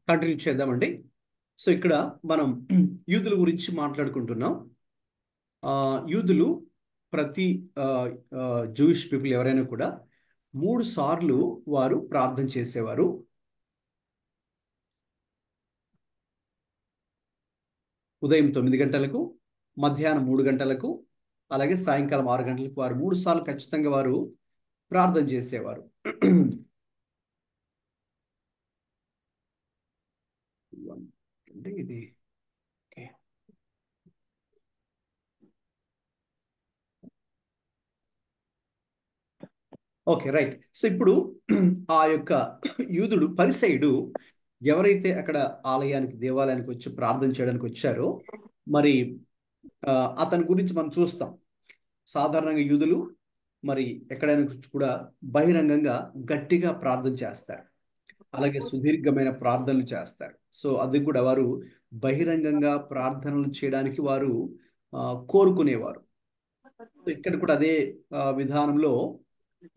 Continue చేద్దామండి. So ఇక్కడ మనం యూదుల గురించి మాట్లాడుకుంటున్నాం. యూదులు ప్రతి జూయిష్ పీపుల్ ఎవరైనా కూడా 3 సార్లు వారు ప్రార్థన చేసేవారు. ఉదయం 9 గంటలకు, మధ్యాహ్నం 3 గంటలకు, అలాగే సాయంకాలం 6 గంటలకు వారు 3 సార్లు ఖచ్చితంగా వారు ప్రార్థన చేసేవారు. అంటే ఇది ఓకే. Okay, right. సో ఇప్పుడు ఆ యొక్క యూదుడు పరిసయుడు ఎవరైతే అక్కడ దేవాలయానికి వచ్చి ప్రార్థన చేయడానికి వచ్చారో, మరి ఆ, అతని గురించి మనం చూస్తాం. సాధారణంగా యూదులు మరి ఎక్కడైనా కూడా బహిరంగంగా గట్టిగా ప్రార్థన చేస్తారు, అలాగే సుదీర్ఘమైన ప్రార్థనలు చేస్తారు. సో అది కూడా వారు బహిరంగంగా ప్రార్థనలు చేయడానికి వారు ఆ, కోరుకునేవారు. సో ఇక్కడ కూడా అదే విధానంలో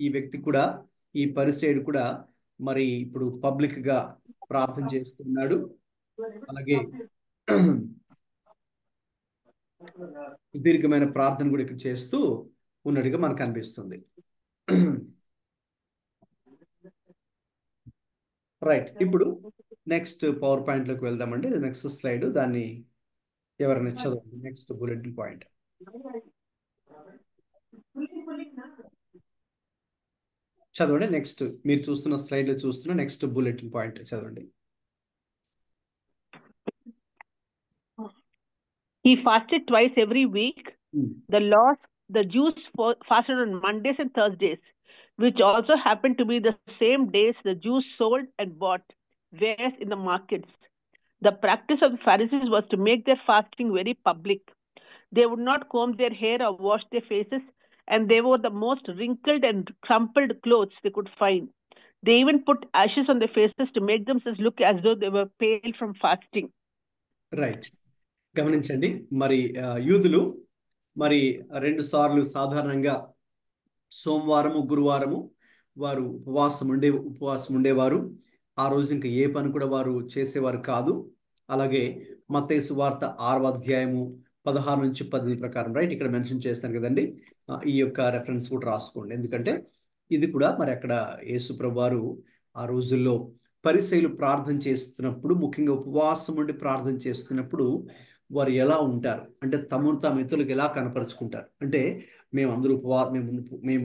ఈ వ్యక్తి కూడా, ఈ పరిసయుడు కూడా మరి ఇప్పుడు పబ్లిక్ గా ప్రార్థన చేస్తున్నాడు. అలాగే సుదీర్ఘమైన ప్రార్థన కూడా ఇక్కడ చేస్తూ ఉన్నట్టుగా మనకు అనిపిస్తుంది. రైట్. ఇప్పుడు నెక్స్ట్ పవర్ పాయింట్ లోకి వెళ్దామండి. నెక్స్ట్ స్లైడ్, దాన్ని ఎవరైనా చదవండి. నెక్స్ట్ బులెటిన్ పాయింట్ చదవండి. నెక్స్ట్ మీరు చూస్తున్న స్లైడ్ లో చూస్తున్న నెక్స్ట్ బులెటిన్ పాయింట్ చదవండి. He fasted twice every week. The Jews fasted on Mondays and Thursdays, which also happened to be the same days the Jews sold and bought wares in the markets. The practice of the Pharisees was to make their fasting very public. They would not comb their hair or wash their faces, and they wore the most wrinkled and crumpled clothes they could find. They even put ashes on their faces to make themselves look as though they were pale from fasting. Right. గమనించండి, మరి యూదులు మరి 2 సార్లు సాధారణంగా సోమవారము, గురువారము వారు ఉపవాసం ఉండేవారు. ఆ రోజు ఇంకా ఏ పని కూడా వారు చేసేవారు కాదు. అలాగే మత్తయి సువార్త 6వ అధ్యాయము 16 నుంచి 18 ప్రకారం, రైట్, ఇక్కడ మెన్షన్ చేస్తాను కదండి. ఈ యొక్క రెఫరెన్స్ కూడా రాసుకోండి, ఎందుకంటే ఇది కూడా మరి అక్కడ యేసు ప్రభు వారు ఆ రోజుల్లో పరిసయ్యులు ప్రార్థన చేస్తున్నప్పుడు, ముఖ్యంగా ఉపవాసం ఉండి ప్రార్థన చేస్తున్నప్పుడు వారు ఎలా ఉంటారు అంటే తమను తాము ఇతరులకు ఎలా కనపరుచుకుంటారు అంటే, మేము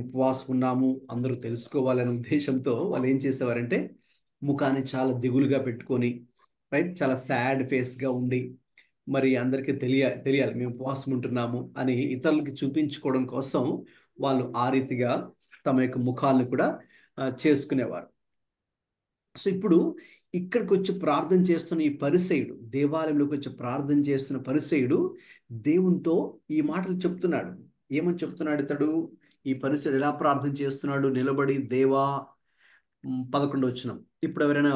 ఉపవాసం ఉన్నాము అందరూ తెలుసుకోవాలనే ఉద్దేశంతో వాళ్ళు ఏం చేసేవారంటే ముఖాన్ని చాలా దిగులుగా పెట్టుకొని, రైట్, చాలా సాడ్ ఫేస్గా ఉండి, మరి అందరికీ తెలియాలి మేము ఉపవాసం ఉంటున్నాము అని ఇతరులకి చూపించుకోవడం కోసం వాళ్ళు ఆ రీతిగా తమ యొక్క ముఖాలను కూడా చేసుకునేవారు. సో ఇప్పుడు ఇక్కడికి వచ్చి ప్రార్థన చేస్తున్న ఈ పరిసయుడు, దేవాలయంలోకి వచ్చి ప్రార్థన చేస్తున్న పరిసయుడు దేవునితో ఈ మాటలు చెప్తున్నాడు. ఏమని చెప్తున్నాడు ఇతడు? ఈ పరిసయుడు ఎలా ప్రార్థన చేస్తున్నాడు? నిలబడి దేవా, 11వ వచనం. ఇప్పుడు ఎవరైనా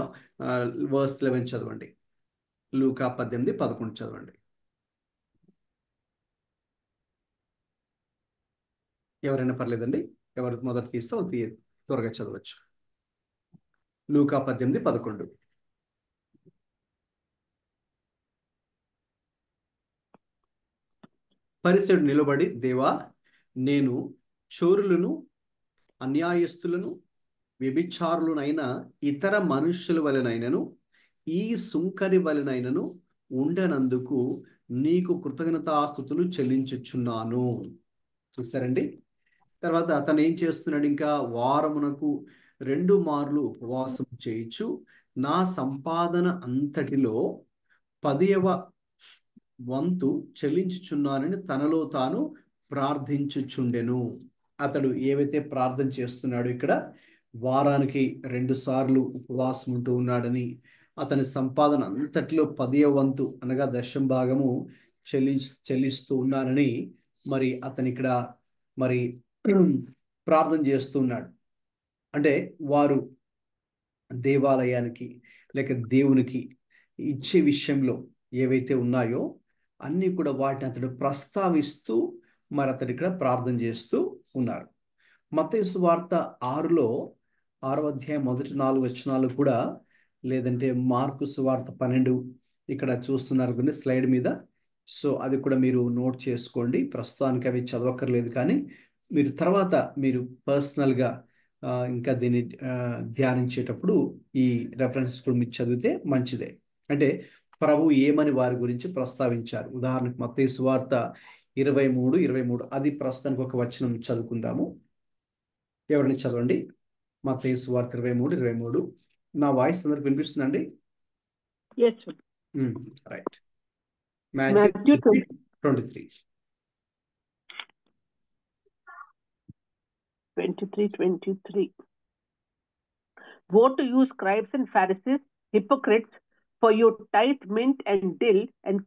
వర్స్ 11 చదవండి. లూకా 18:11 చదవండి. ఎవరైనా పర్లేదండి, ఎవరు మొదటి తీస్తే త్వరగా చదవచ్చు. లూకా 18:11. పరిసయుడు నిలబడి, దేవా, నేను చోరులను, అన్యాయస్తులను, వ్యభిచారులనైన ఇతర మనుష్యుల వలనైనను ఈ సుంకరి వలనైనను ఉండనందుకు నీకు కృతజ్ఞతాస్తుతులు చెల్లించుచున్నాను. చూసారండి. తర్వాత అతను ఏం చేస్తున్నాడు? ఇంకా వారమునకు 2 మార్లు ఉపవాసం చేయించు నా సంపాదన అంతటిలో 10వ వంతు చెల్లించుచున్నానని తనలో తాను ప్రార్థించుచుండెను. అతడు ఏవైతే ప్రార్థన చేస్తున్నాడో ఇక్కడ వారానికి 2 సార్లు ఉపవాసం ఉంటూ ఉన్నాడని, అతని సంపాదన అంతటిలో 10వ వంతు అనగా 10వ భాగము చెల్లిస్తూ ఉన్నానని మరి అతని ఇక్కడ మరి ప్రార్థన చేస్తున్నాడు. అంటే వారు దేవాలయానికి లేక దేవునికి ఇచ్చే విషయంలో ఏవైతే ఉన్నాయో అన్నీ కూడా వాటిని అతడు ప్రస్తావిస్తూ మరి అతడు ఇక్కడ ప్రార్థన చేస్తూ ఉన్నారు. మత్తయి సువార్త 6వ అధ్యాయం మొదటి 4 వచనాలు కూడా లేదంటే మార్కు సువార్త 12 ఇక్కడ చూస్తున్నారు కొన్ని స్లైడ్ మీద. సో అది కూడా మీరు నోట్ చేసుకోండి. ప్రస్తుతానికి అవి చదవక్కర్లేదు, కానీ మీరు తర్వాత మీరు పర్సనల్గా ఇంకా దీన్ని ధ్యానించేటప్పుడు ఈ రెఫరెన్స్ కూడా మీరు చదివితే మంచిదే. అంటే ప్రభు ఏమని వారి గురించి ప్రస్తావించారు. ఉదాహరణకు మత్తయి సువార్త 23:23 అది ప్రస్తుతానికి ఒక వచనం చదువుకుందాము. ఎవరిని చదవండి? మత్తయి సువార్త 23:23. నా వాయిస్ అందరికి వినిపిస్తుందండి? Yes, sir. Right. Matthew Matthew 23. 23:23. Woe to you, scribes and Pharisees, hypocrites, for you tithe mint and dill and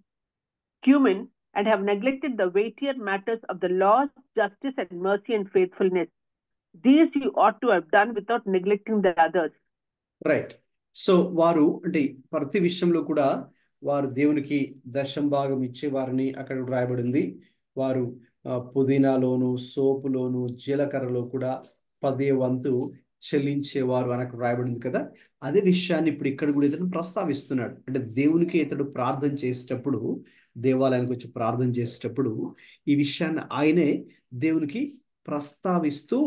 cumin, and have neglected the weightier matters of the law, justice and mercy and faithfulness. These you ought to have done without neglecting the others. Right. So వారు అంటే ప్రతి విషయంలో కూడా వారు దేవునికి దశంభాగం ఇచ్చేవారని అక్కడ రాయబడింది. వారు పుదీనాలోను, సోపులోను, జీలకర్రలో కూడా 10వ వంతు చెల్లించేవారు అని అక్కడ రాయబడింది కదా. అదే విషయాన్ని ఇప్పుడు ఇక్కడ కూడా ఇతను ప్రస్తావిస్తున్నాడు. అంటే దేవునికి ఇతడు ప్రార్థన చేసేటప్పుడు, దేవాలయానికి వచ్చి ప్రార్థన చేసేటప్పుడు ఈ విషయాన్ని ఆయనే దేవునికి ప్రస్తావిస్తూ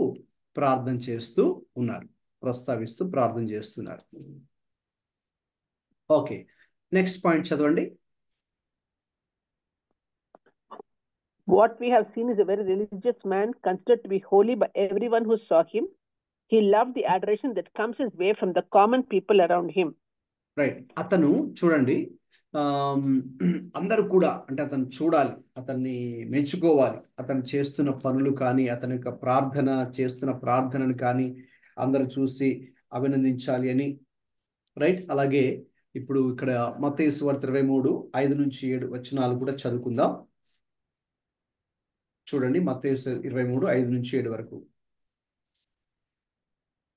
ప్రార్థన చేస్తూ ఉన్నారు. ప్రార్థన చేస్తున్నారు. ఓకే, నెక్స్ట్ పాయింట్ చదవండి. What we have seen is a very religious man, considered to be holy by everyone who saw him. He loved the adoration that comes his way from the common people around him. Right. అతను చూడండి, అందరూ కూడా అంటే అతను చూడాలి, అతన్ని మెచ్చుకోవాలి, అతను చేస్తున్న పనులు కానీ, అతని యొక్క చేస్తున్న ప్రార్థనను కానీ అందరూ చూసి అభినందించాలి అని. రైట్. అలాగే ఇప్పుడు ఇక్కడ మత్తయి సువార్త 23:5-7 వచనాలు కూడా చదువుకుందాం. చూడండి, మత్తయి 23:5-7 వరకు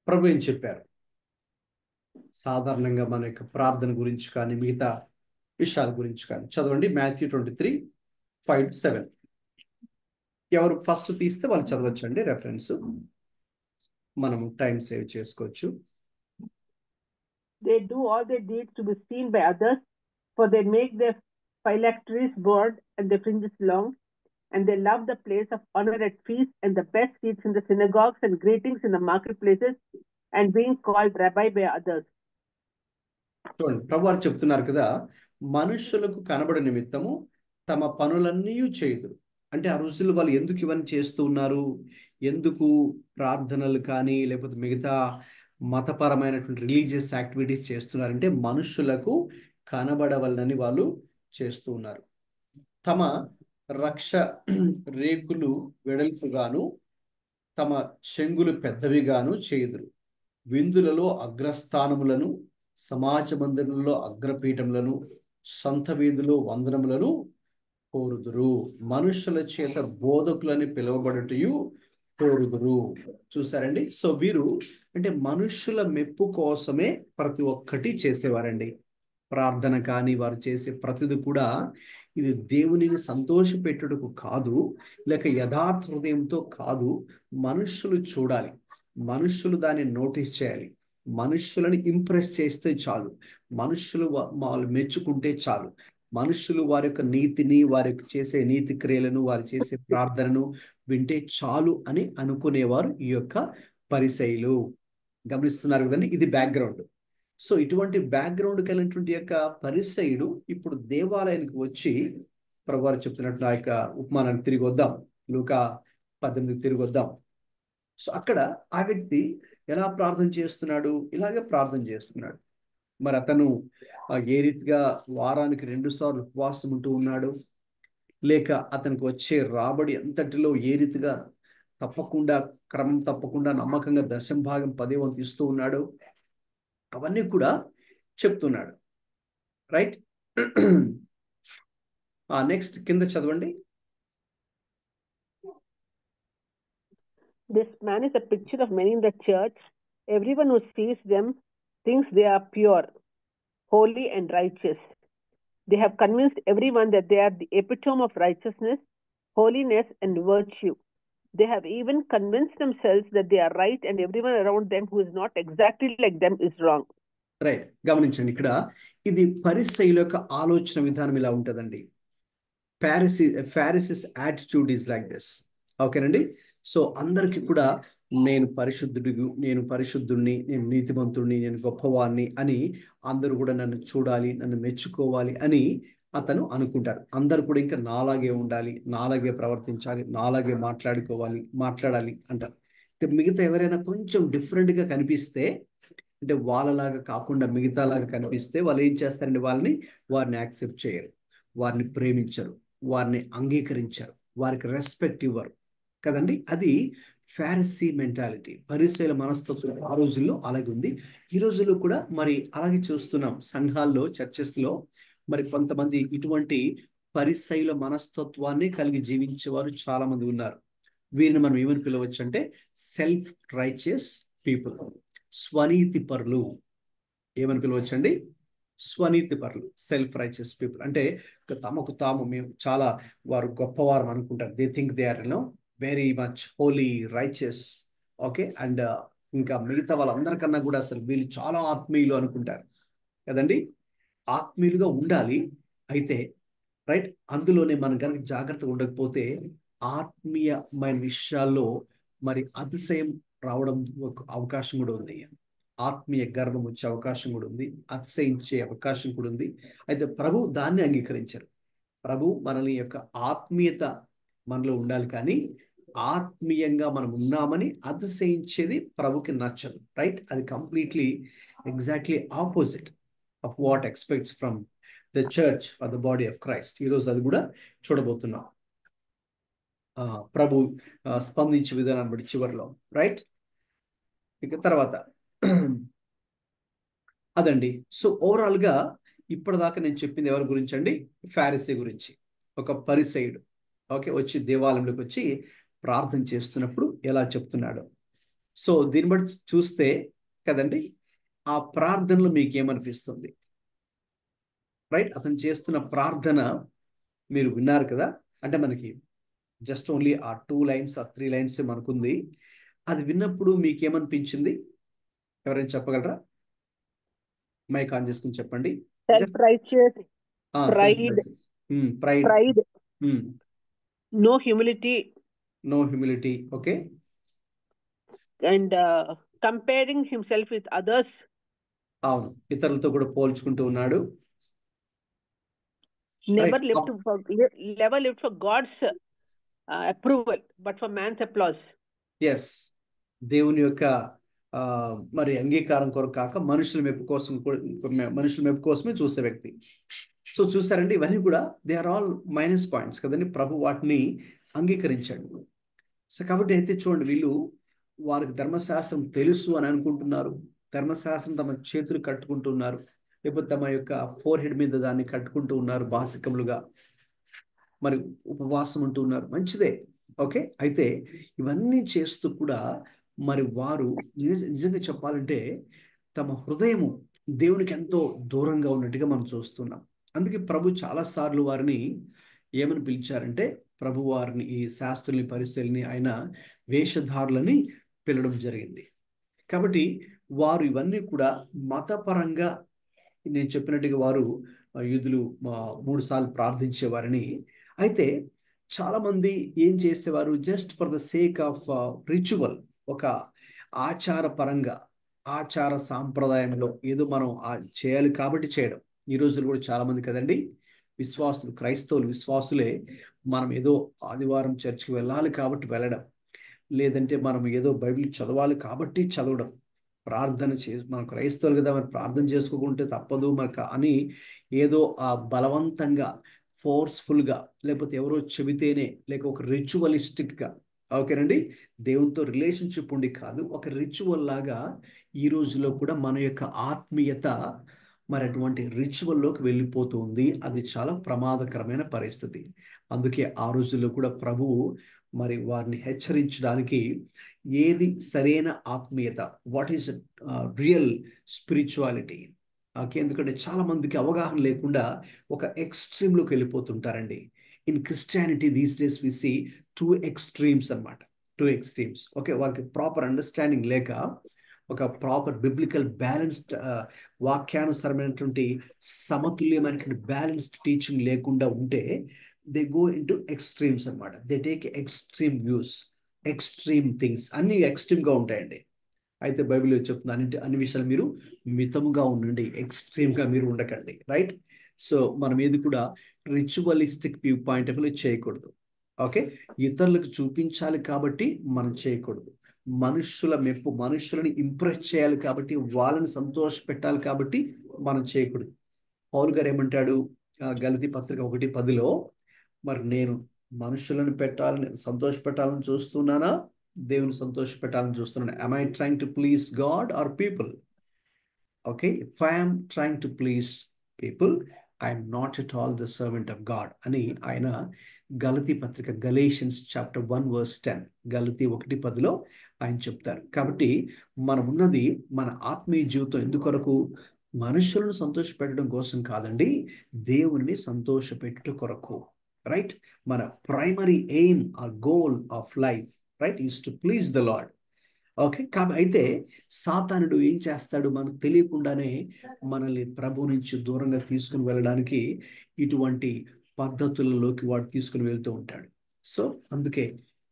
ప్రభు ఏం చెప్పారు సాధారణంగా మన యొక్క ప్రార్థన గురించి కానీ మిగతా విషయాల గురించి కానీ. చదవండి, Matthew 23:5-7. ఎవరు ఫస్ట్ తీస్తే వాళ్ళు చదవచ్చండి రెఫరెన్స్. మనము టైం సేవ్ చేసుకోవచ్చు. They do all their deeds to be seen by others, for they make their phylacteries broad and their fringes long, and they love the place of honor at feasts and the best seats in the synagogues and greetings in the marketplaces and being called rabbi by others. చూడండి, ప్రభు వారు చెప్తున్నారు కదా, మనుషులకు కనబడే నిమిత్తము తమ పనులన్నీ చేయుదురు. అంటే ఆ రోజుల్లో వాళ్ళు ఎందుకు ఇవన్నీ చేస్తూ ఉన్నారు? ఎందుకు ప్రార్థనలు కానీ లేకపోతే మిగతా మతపరమైనటువంటి రిలీజియస్ యాక్టివిటీస్ చేస్తున్నారంటే మనుషులకు కనబడవలనని వాళ్ళు చేస్తూ ఉన్నారు. తమ రక్ష రేకులు వెడల్పుగాను తమ చెంగులు పెద్దవిగాను చేయుదురు. విందులలో అగ్రస్థానములను, సమాజ మందిరంలో అగ్రపీఠములను, సంత వీధిలో వందనములను కోరుదురు. మనుషుల చేత బోధకులని పిలువబడుటయు కోరుదురు. చూసారండి. సో వీరు అంటే మనుషుల మెప్పు కోసమే ప్రతి ఒక్కటి చేసేవారండి. ప్రార్థన కానీ వారు చేసే ప్రతిది కూడా ఇది దేవునిని సంతోషపెట్టుటకు కాదు, లేక యథార్థ హృదయంతో కాదు. మనుషులు చూడాలి, మనుషులు దాన్ని నోటీస్ చేయాలి, మనుషులను ఇంప్రెస్ చేస్తే చాలు, మనుషులు వాళ్ళు మెచ్చుకుంటే చాలు, మనుషులు వారి యొక్క నీతిని, వారి చేసే నీతి క్రియలను, వారు చేసే ప్రార్థనను వింటే చాలు అని అనుకునేవారు ఈ యొక్క పరిసయ్యులు. గమనిస్తున్నారు కదండి, ఇది బ్యాక్గ్రౌండ్. సో ఇటువంటి బ్యాక్గ్రౌండ్ కలిగినటువంటి యొక్క పరిసయ్యుడు ఇప్పుడు దేవాలయానికి వచ్చి ప్రభువారు చెప్తున్నట్టు ఆ యొక్క ఉపమానానికి తిరిగి వద్దాం, లూకా 18 తిరిగి వద్దాం. సో అక్కడ ఆ వ్యక్తి ఎలా ప్రార్థన చేస్తున్నాడు? ఇలాగే ప్రార్థన చేస్తున్నాడు. మరి అతను ఏ రీతిగా వారానికి 2 సార్లు ఉపవాసం ఉంటూ ఉన్నాడు, లేక అతనికి వచ్చే రాబడి అంతటిలో ఏ రీతిగా తప్పకుండా క్రమం తప్పకుండా నమ్మకంగా దశంభాగం 10వ వంతు ఇస్తూ ఉన్నాడు, అవన్నీ కూడా చెప్తున్నాడు. రైట్. నెక్స్ట్ కింద చదవండి. This man is a picture of many in the church. Everyone who sees them thinks they are pure, holy and righteous. They have convinced everyone that they are the epitome of righteousness, holiness and virtue. They have even convinced themselves that they are right and everyone around them who is not exactly like them is wrong. Right, గమనించండి ఇక్కడ ఇది పరిసయ్యుల యొక్క ఆలోచన విధానం ఇలా ఉంటుందండి. Pharisees attitude is like this. ఓకేనండి. So అందరికీ కూడా నేను పరిశుద్ధుడిని, నేను నీతిమంతుడిని, నేను గొప్పవాడిని అని అందరూ కూడా నన్ను చూడాలి, నన్ను మెచ్చుకోవాలి అని అతను అనుకుంటారు. అందరూ కూడా ఇంకా నాలాగే ఉండాలి, నాలాగే ప్రవర్తించాలి, నాలాగే మాట్లాడాలి అంటారు. మిగతా ఎవరైనా కొంచెం డిఫరెంట్గా కనిపిస్తే, అంటే వాళ్ళలాగా కాకుండా మిగతాలాగా కనిపిస్తే వాళ్ళు ఏం చేస్తారంటే వారిని యాక్సెప్ట్ చేయరు, వారిని ప్రేమించరు, వారిని అంగీకరించరు, వారికి రెస్పెక్ట్ ఇవ్వరు కదండి. అది ఫారిసీ మెంటాలిటీ, పరిసయ్యుల మనస్తత్వం ఆ రోజుల్లో అలాగే ఉంది. ఈ రోజుల్లో కూడా మరి అలాగే చూస్తున్నాం. సంఘాల్లో, చర్చెస్లో మరి కొంతమంది ఇటువంటి పరిసయ్యుల మనస్తత్వాన్ని కలిగి జీవించేవారు చాలా మంది ఉన్నారు. వీరిని మనం ఏమని పిలవచ్చు అంటే సెల్ఫ్ రైచియస్ పీపుల్, స్వనీతి పరులు. ఏమని పిలవచ్చు అండి? స్వనీతి పరులు, సెల్ఫ్ రైచియస్ పీపుల్. అంటే తమకు తాము మేము చాలా వారు గొప్పవారు అనుకుంటారు. They think they are very much holy, righteous. Okay. And ఇంకా మిగతా వాళ్ళందరికన్నా కూడా అసలు వీళ్ళు చాలా ఆత్మీయులు అనుకుంటారు కదండి. ఆత్మీయులుగా ఉండాలి. అయితే రైట్, అందులోనే మనం కనుక జాగ్రత్తగా ఉండకపోతే ఆత్మీయమైన విషయాల్లో మరి అతిశయం రావడం ఒక అవకాశం కూడా ఉంది. ఆత్మీయ గర్వం వచ్చే అవకాశం కూడా ఉంది, అతిశయించే అవకాశం కూడా ఉంది. అయితే ప్రభు దాన్ని అంగీకరించారు. ప్రభు మనల్ని యొక్క ఆత్మీయత మనలో ఉండాలి, కానీ ఆత్మీయంగా మనం ఉన్నామని అతిశయించేది ప్రభుకి నచ్చదు. రైట్, అది completely exactly opposite of what expects from the church or the body of Christ. ఈరోజు అది కూడా చూడబోతున్నాం ప్రభు స్పందించే విధానాన్ని బట్టి చివరిలో. రైట్, ఇక తర్వాత అదండి. సో ఓవరాల్గా ఇప్పటిదాకా నేను చెప్పింది ఎవరి గురించి అండి? ఫారిసీ గురించి. ఒక పరిసయ్యుడు ఓకే వచ్చి దేవాలయంలోకి వచ్చి ప్రార్థన చేస్తున్నప్పుడు ఎలా చెప్తున్నాడు. సో దీన్ని బట్టి చూస్తే కదండి, ఆ ప్రార్థనలో మీకు ఏమనిపిస్తుంది? రైట్, అతను చేస్తున్న ప్రార్థన మీరు విన్నారు కదా. అంటే మనకి జస్ట్ ఓన్లీ ఆ 2 లైన్స్ ఆ 3 లైన్స్ మనకుంది. అది విన్నప్పుడు మీకేమనిపించింది? ఎవరైనా చెప్పగలరా? మైక్ ఆన్ చేసుకుని చెప్పండి. Self righteous, pride, pride, pride, no humility, no humility. Okay, and comparing himself with others. అవును, ఇతరులతో కూడా పోల్చుకుంటూ ఉన్నాడు. Never right, lived for God's approval, but for man's applause. Yes, దేవుని యొక్క మరి అంగీకారం కొరకు కాక మనుషుల మెప్పు కోసమే చూసే వ్యక్తి. సో చూసారండి, ఇవన్నీ కూడా they are all minus points కదండి. ప్రభు వాటిని అంగీకరించాడు. సో కాబట్టి అయితే చూడండి, వీళ్ళు వారికి ధర్మశాస్త్రం తెలుసు అని అనుకుంటున్నారు. ధర్మశాస్త్రం తమ చేతులు కట్టుకుంటున్నారు, లేకపోతే తమ యొక్క ఫోర్ హెడ్ మీద దాన్ని కట్టుకుంటూ ఉన్నారు బాసికములుగా, మరి ఉపవాసం ఉంటూ ఉన్నారు. మంచిదే, ఓకే. అయితే ఇవన్నీ చేస్తూ కూడా మరి వారు నిజంగా చెప్పాలంటే తమ హృదయము దేవునికి ఎంతో దూరంగా ఉన్నట్టుగా మనం చూస్తున్నాం. అందుకే ప్రభు చాలాసార్లు వారిని ఏమని పిలిచారంటే, ప్రభు వారిని, ఈ శాస్త్రుల్ని, పరిశీలిని, ఆయన వేషధారులని పిలవడం జరిగింది. కాబట్టి వారు ఇవన్నీ కూడా మతపరంగా నేను చెప్పినట్టుగా వారు యూదులు 3 సార్లు ప్రార్థించేవారని. అయితే చాలామంది ఏం చేసేవారు? Just for the sake of ritual, ఒక ఆచార పరంగా, ఆచార సాంప్రదాయంలో ఏదో మనం చేయాలి కాబట్టి చేయడం. ఈ రోజులు కూడా చాలామంది కదండి విశ్వాసులు, క్రైస్తవులు విశ్వాసులే, మనం ఏదో ఆదివారం చర్చికి వెళ్ళాలి కాబట్టి వెళ్ళడం, లేదంటే మనం ఏదో బైబిల్ చదవాలి కాబట్టి చదవడం, మనం క్రైస్తవులు కదా మరి ప్రార్థన చేసుకోకుంటే తప్పదు మనకు అని ఏదో బలవంతంగా, ఫోర్స్ఫుల్గా, లేకపోతే ఎవరో చెబితేనే, లేక ఒక రిచువలిస్టిక్గా, ఓకేనండి, దేవునితో రిలేషన్షిప్ ఉండి కాదు, ఒక రిచువల్ లాగా ఈ రోజులో కూడా మన యొక్క ఆత్మీయత మరి అటువంటి రిచువల్లోకి వెళ్ళిపోతుంది. అది చాలా ప్రమాదకరమైన పరిస్థితి. అందుకే ఆ రోజుల్లో కూడా ప్రభువు మరి వారిని హెచ్చరించడానికి ఏది సరైన ఆత్మీయత, what is real spirituality, okay. ఎందుకంటే చాలా మందికి అవగాహన లేకుండా ఒక ఎక్స్ట్రీమ్లోకి వెళ్ళిపోతుంటారండి. In Christianity these days we see 2 extremes అన్నమాట, 2 ఎక్స్ట్రీమ్స్. ఓకే, వారికి ప్రాపర్ అండర్స్టాండింగ్ లేక ఒక ప్రాపర్ బిబ్లికల్ బ్యాలెన్స్డ్ వాక్యానుసరమైనటువంటి సమతుల్యమైనటువంటి బ్యాలెన్స్డ్ టీచింగ్ లేకుండా ఉంటే దే గో ఇంటూ ఎక్స్ట్రీమ్స్ అనమాట. They take extreme views, extreme things, అన్ని ఎక్స్ట్రీమ్గా ఉంటాయండి. అయితే బైబిల్లో చెప్తుంది అన్ని విషయాలు మీరు మితముగా ఉండండి, ఎక్స్ట్రీమ్గా మీరు ఉండకండి, రైట్? సో మనం ఏది కూడా ritualistic view point of view చేయకూడదు. ఓకే, ఇతరులకు చూపించాలి కాబట్టి మనం చేయకూడదు. మనుషుల మెప్పు, మనుషులని ఇంప్రెస్ చేయాలి కాబట్టి, వాళ్ళని సంతోష పెట్టాలి కాబట్టి మనం చేయకూడదు. పౌలు గారు ఏమంటాడు గలతీ పత్రిక 1:10లో, మరి నేను మనుషులను సంతోష పెట్టాలని చూస్తున్నానా, దేవుని సంతోష పెట్టాలని చూస్తున్నాను? am I trying to please God or people? Okay, if I am trying to please people, I am not at all the servant of God అని ఆయన గలతీ పత్రిక గలేషియన్స్ చాప్టర్ 1:10 గలతీ 1:10లో ఆయన చెప్తారు. కాబట్టి మనం ఉన్నది మన ఆత్మీయ జీవితం ఎందుకొరకు? మనుషులను సంతోషపెట్టడం కోసం కాదండి, దేవుని సంతోషపెట్టుట కొరకు, రైట్? మన primary aim are goal of life, right, is to please the lord. Okay, కాబట్టి అయితే సాతానుడు ఏం చేస్తాడు? మనకు తెలియకుండానే మనల్ని ప్రభు నుంచి దూరంగా తీసుకుని వెళ్ళడానికి ఇటువంటి పద్ధతులలోకి వాడు తీసుకుని వెళ్తూ ఉంటాడు. సో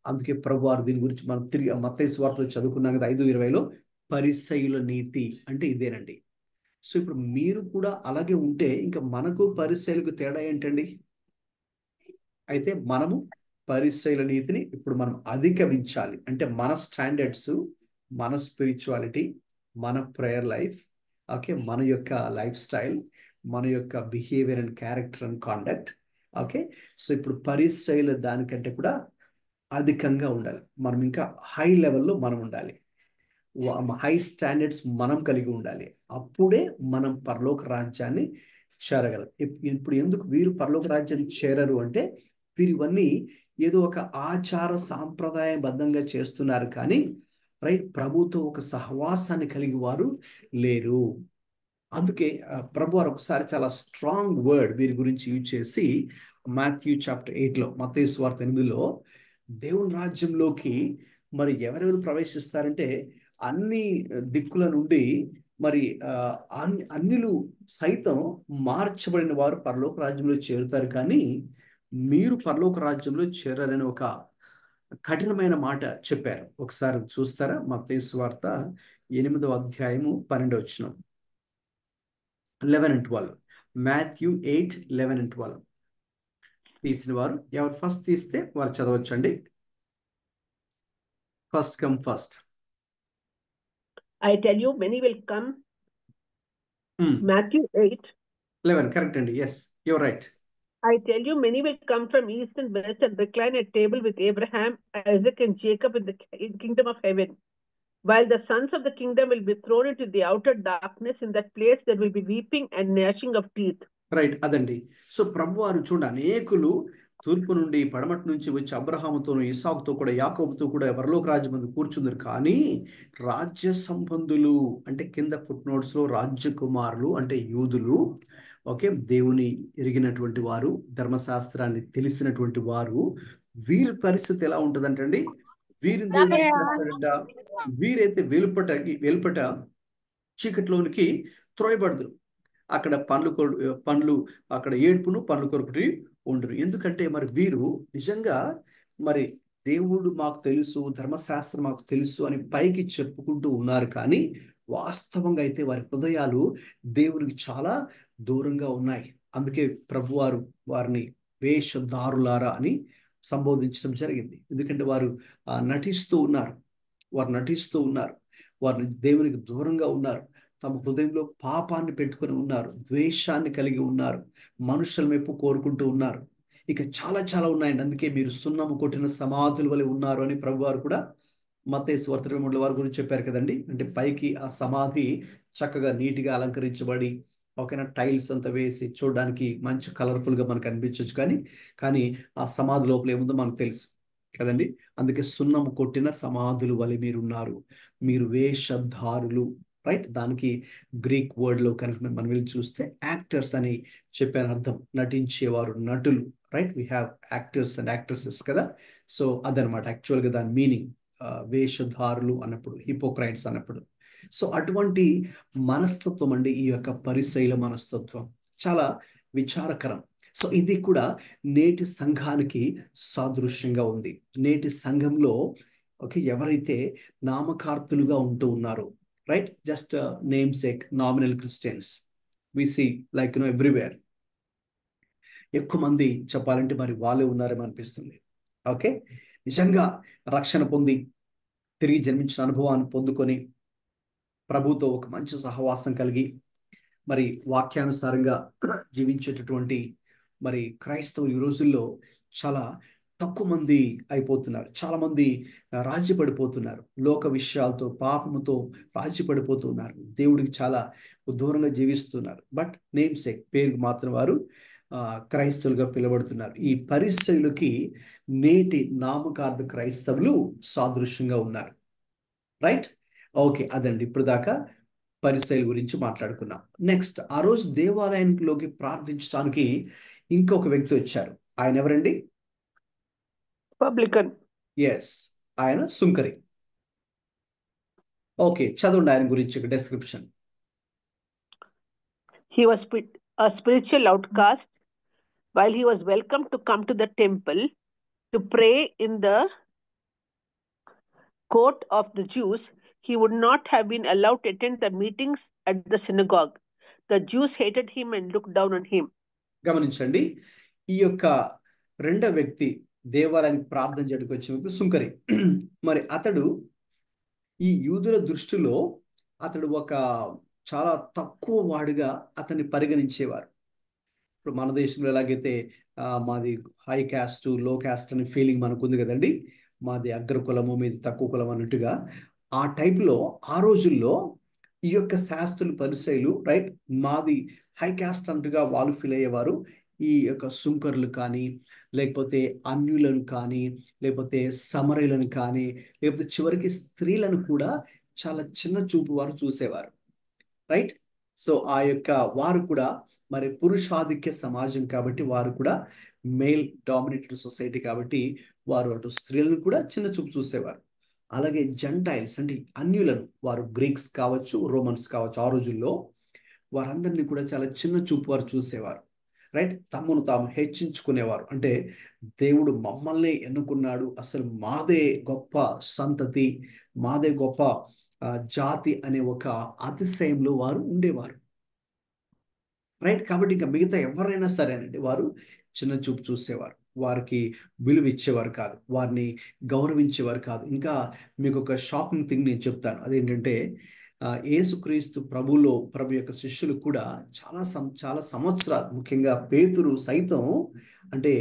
అందుకే ప్రభు వారు దీని గురించి మనం తిరిగి మత్తయి సువార్తలో చదువుకున్నాం కదా 5:20లో, పరిసయ్యుల నీతి అంటే ఇదేనండి. సో ఇప్పుడు మీరు కూడా అలాగే ఉంటే ఇంకా మనకు పరిసయ్యులకు తేడా ఏంటండి? అయితే మనము పరిసయ్యుల నీతిని ఇప్పుడు మనం అధిగమించాలి. అంటే మన స్టాండర్డ్స్, మన స్పిరిచువాలిటీ, మన ప్రేయర్ లైఫ్, ఓకే, మన యొక్క లైఫ్ స్టైల్, మన యొక్క behaviour and character and conduct, okay. So ఇప్పుడు పరిసయ్యుల దానికంటే కూడా అధికంగా ఉండాలి. మనం ఇంకా హై లెవెల్లో మనం ఉండాలి, హై స్టాండర్డ్స్ మనం కలిగి ఉండాలి. అప్పుడే మనం పరలోక రాజ్యాన్ని చేరగలం. ఇప్పుడు ఎందుకు వీరు పరలోక రాజ్యాన్ని చేరరు అంటే, వీరు ఇవన్నీ ఏదో ఒక ఆచార సాంప్రదాయబద్ధంగా చేస్తున్నారు కానీ, రైట్, ప్రభుతో ఒక సహవాసాన్ని కలిగి వారు లేరు. అందుకే ప్రభు వారు ఒకసారి చాలా స్ట్రాంగ్ వర్డ్ వీరి గురించి యూజ్ చేసి మాథ్యూ చాప్టర్ 8లో, మత్తయి సువార్త 8లో, దేవుని రాజ్యంలోకి మరి ఎవరెవరు ప్రవేశిస్తారంటే అన్ని దిక్కుల నుండి మరి అన్యులు సైతం మార్చబడిన వారు పరలోక రాజ్యంలో చేరుతారు, కానీ మీరు పరలోక రాజ్యంలో చేరారని ఒక కఠినమైన మాట చెప్పారు. ఒకసారి చూస్తారా? మత్తయి సువార్త 8:12 11 and 12, మాథ్యూ 8:11 and 12 తీసిన వారు ఎవరు ఫస్ట్ తీస్తే వారు చదవచ్చండి. First come first. I tell you, many will come. Matthew 8:11, correct అండి. Yes, you're right. I tell you, many will come from east and west and recline at table with Abraham, Isaac, and Jacob in the kingdom of heaven. While the sons of the kingdom will be thrown into the outer darkness, in that place there will be weeping and gnashing of teeth. Right, అదండి. So ప్రభు వారు చూడండి, అనేకులు తూర్పు నుండి పడమటి నుంచి వచ్చి అబ్రహాముతోను, ఇసాకుతో కూడా, యాకోబుతో కూడా పరలోక రాజ్యం ముందు కూర్చుందరు. కానీ రాజ్య సంబంధులు అంటే కింద ఫుట్ నోట్స్లో రాజ్యకుమారులు అంటే యూదులు, ఓకే, దేవుని ఎరిగినటువంటి వారు, ధర్మశాస్త్రాన్ని తెలిసినటువంటి వారు, వీరి పరిస్థితి ఎలా ఉంటుందంటండి? వీరిని దేవుడు ఏం చేస్తాడంట? వీరైతే వెలుపట చీకట్లోనికి త్రోయబడదురు. అక్కడ పండ్లు అక్కడ ఏడుపును పండ్లు కొరకుటి ఉండరు. ఎందుకంటే మరి వీరు నిజంగా మరి దేవుడు మాకు తెలుసు, ధర్మశాస్త్రం మాకు తెలుసు అని పైకి చెప్పుకుంటూ ఉన్నారు, కానీ వాస్తవంగా అయితే వారి హృదయాలు దేవునికి చాలా దూరంగా ఉన్నాయి. అందుకే ప్రభువారు వారిని వేషధారులారా అని సంబోధించడం జరిగింది. ఎందుకంటే వారు నటిస్తూ ఉన్నారు, వారు దేవునికి దూరంగా ఉన్నారు, తమ హృదయంలో పాపాన్ని పెట్టుకొని ఉన్నారు, ద్వేషాన్ని కలిగి ఉన్నారు, మనుషుల మెప్పు కోరుకుంటూ ఉన్నారు. ఇక చాలా చాలా ఉన్నాయండి. అందుకే మీరు సున్నము కొట్టిన సమాధుల వలె ఉన్నారు అని ప్రభువారు కూడా మత్తయి సువార్త 23 వారి గురించి చెప్పారు కదండి. అంటే పైకి ఆ సమాధి చక్కగా నీట్గా అలంకరించబడి, ఓకేనా, టైల్స్ అంతా వేసి చూడడానికి మంచి కలర్ఫుల్గా మనకు అనిపించవచ్చు, కానీ ఆ సమాధి లోపల ఏముందో మనకు తెలుసు కదండి. అందుకే సున్నము కొట్టిన సమాధులు వలె మీరున్నారు, మీరు వేషధారులు, రైట్. దానికి గ్రీక్ వర్డ్లో కనుక మనం వెళ్ళి చూస్తే యాక్టర్స్ అని చెప్పాను అర్థం, నటించేవారు, నటులు, right. We have actors and actresses కదా. సో అదనమాట యాక్చువల్గా దాని మీనింగ్, వేషధారులు అన్నప్పుడు, హిపోక్రైట్స్ అన్నప్పుడు. సో అటువంటి మనస్తత్వం అండి ఈ యొక్క పరిసయ్యుల మనస్తత్వం, చాలా విచారకరం. సో ఇది కూడా నేటి సంఘానికి సాదృశ్యంగా ఉంది. నేటి సంఘంలో ఓకే, ఎవరైతే నామకార్థులుగా ఉంటూ ఉన్నారో, right, just name sake nominal Christians we see like everywhere. ఎక్కువ మంది చెప్పాలంటే మరి వాళ్ళే ఉన్నారేమో అనిపిస్తుంది. ఓకే, నిజంగా రక్షణ పొంది తిరిగి జన్మించిన అనుభవాన్ని పొందుకొని ప్రభుతో ఒక మంచి సహవాసం కలిగి మరి వాక్యానుసారంగా జీవించేటటువంటి మరి క్రైస్తవులు ఈ రోజుల్లో చాలా తక్కువ మంది అయిపోతున్నారు. చాలా మంది రాజీ పడిపోతున్నారు. లోక విషయాలతో, పాపముతో రాజీ పడిపోతున్నారు. దేవుడికి చాలా దూరంగా జీవిస్తున్నారు. బట్ నేమ్ సేక్ పేరుకు మాత్రం వారు క్రైస్తవులుగా పిలువబడుతున్నారు. ఈ పరిసయ్యులకి నేటి నామకార్థ క్రైస్తవులు సాదృశ్యంగా ఉన్నారు. రైట్, ఓకే, అదండి ఇప్పుడు దాకా పరిసయ్యుల గురించి మాట్లాడుకున్నాం. నెక్స్ట్, ఆ రోజు దేవాలయంలోకి ప్రార్థించడానికి ఇంకొక వ్యక్తి వచ్చారు. ఆయన ఎవరండి? Publican. ఎస్, ఆయన సుంకరి. ఓకే, చదవండి ఆయన గురించి description. He was a spiritual outcast. While he was welcome to come to the temple to pray in the court of the Jews, he would not have been allowed to attend the meetings at the synagogue. The Jews hated him and looked down on him. గమనించండి, ఈ యొక్క రెండో వ్యక్తి దేవాలయానికి ప్రార్థన చేయడానికి వచ్చిన వ్యక్తి సుంకరి. మరి అతడు ఈ యూదుల దృష్టిలో అతడు ఒక చాలా తక్కువ వాడిగా అతన్ని పరిగణించేవారు. ఇప్పుడు మన దేశంలో ఎలాగైతే మాది హై క్యాస్ట్, లో క్యాస్ట్ అనే ఫీలింగ్ మనకు ఉంది కదండి, మాది అగ్ర కులము, మీది తక్కువ కులం అన్నట్టుగా. ఆ టైప్లో ఆ రోజుల్లో ఈ యొక్క శాస్త్రులు, పరిసయ్యులు, రైట్, మాది హై క్యాస్ట్ అంటుగా వాళ్ళు ఫీల్ అయ్యేవారు. ఈ యొక్క సుంకరులు కానీ, లేకపోతే అన్యులను కానీ, లేకపోతే సమరయులను కానీ, లేకపోతే చివరికి స్త్రీలను కూడా చాలా చిన్న చూపు వారు చూసేవారు. రైట్, సో ఆ యొక్క వారు కూడా మరి పురుషాధిక్య సమాజం కాబట్టి, వారు కూడా మేల్ డామినేటెడ్ సొసైటీ కాబట్టి వారు అటు స్త్రీలను కూడా చిన్న చూపు చూసేవారు. అలాగే జెంటైల్స్ అంటే అన్యులను, వారు గ్రీక్స్ కావచ్చు, రోమన్స్ కావచ్చు, ఆ రోజుల్లో వారందరినీ కూడా చాలా చిన్న చూపు వారు చూసేవారు. రైట్, తమను తాము హెచ్చించుకునేవారు. అంటే దేవుడు మమ్మల్ని ఎన్నుకున్నాడు, అసలు మాదే గొప్ప సంతతి, మాదే గొప్ప జాతి అనే ఒక అతిశయంలో వారు ఉండేవారు. రైట్, కాబట్టి ఇంకా మిగతా ఎవరైనా సరేనండి వారు చిన్న చూపు చూసేవారు. వారికి విలువ ఇచ్చేవారు కాదు, వారిని గౌరవించేవారు కాదు. ఇంకా మీకు ఒక షాకింగ్ థింగ్ నేను చెప్తాను. అదేంటంటే యేసుక్రీస్తు ప్రభు యొక్క శిష్యులు కూడా చాలా సంవత్సరాలు, ముఖ్యంగా పేతురు సైతం, అంటే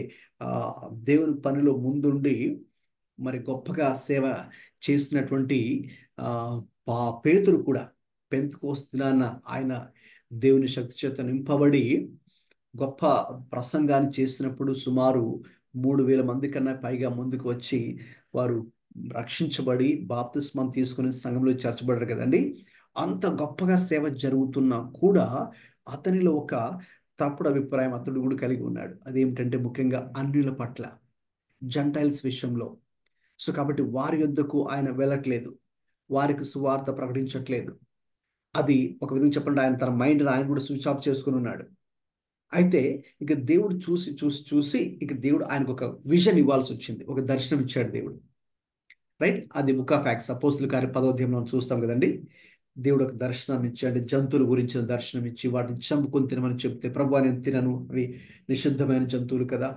దేవుని పనిలో ముందుండి మరి గొప్పగా సేవ చేసినటువంటి పేతురు కూడా పెంతెకొస్తు ఆయన దేవుని శక్తి చేత నింపబడి గొప్ప ప్రసంగాన్ని చేసినప్పుడు సుమారు 3,000 మంది కన్నా పైగా ముందుకు వచ్చి వారు రక్షించబడి బాప్తిస్మం తీసుకుని సంఘంలో చేర్చబడ్డారు కదండి. అంత గొప్పగా సేవ జరుగుతున్నా కూడా అతనిలో ఒక తప్పుడు అభిప్రాయం అతడు కూడా కలిగి ఉన్నాడు. అదేమిటంటే ముఖ్యంగా అన్యుల పట్ల, జెంటైల్స్ విషయంలో. సో కాబట్టి వారి యొద్దకు ఆయన వెళ్ళట్లేదు, వారికి సువార్త ప్రకటించట్లేదు. అది ఒక విధంగా చెప్పండి, ఆయన తన మైండ్ని ఆయన కూడా స్విచ్ ఆఫ్ చేసుకుని ఉన్నాడు. అయితే ఇక దేవుడు చూసి ఇక దేవుడు ఆయనకు ఒక విజన్ ఇవ్వాల్సి వచ్చింది, ఒక దర్శనం ఇచ్చాడు దేవుడు. రైట్, అది బుక్ ఆఫ్ యాక్ట్స్ అపోస్తుల కార్యం 10వ అధ్యాయంలో చూస్తాం కదండి. దేవుడు ఒక దర్శనం ఇచ్చాడు, జంతువుల గురించిన దర్శనం ఇచ్చి వాటిని చంపుకొని తినమని చెప్తే, ప్రభు నేను తినను, అవి నిషిద్ధమైన జంతువులు కదా,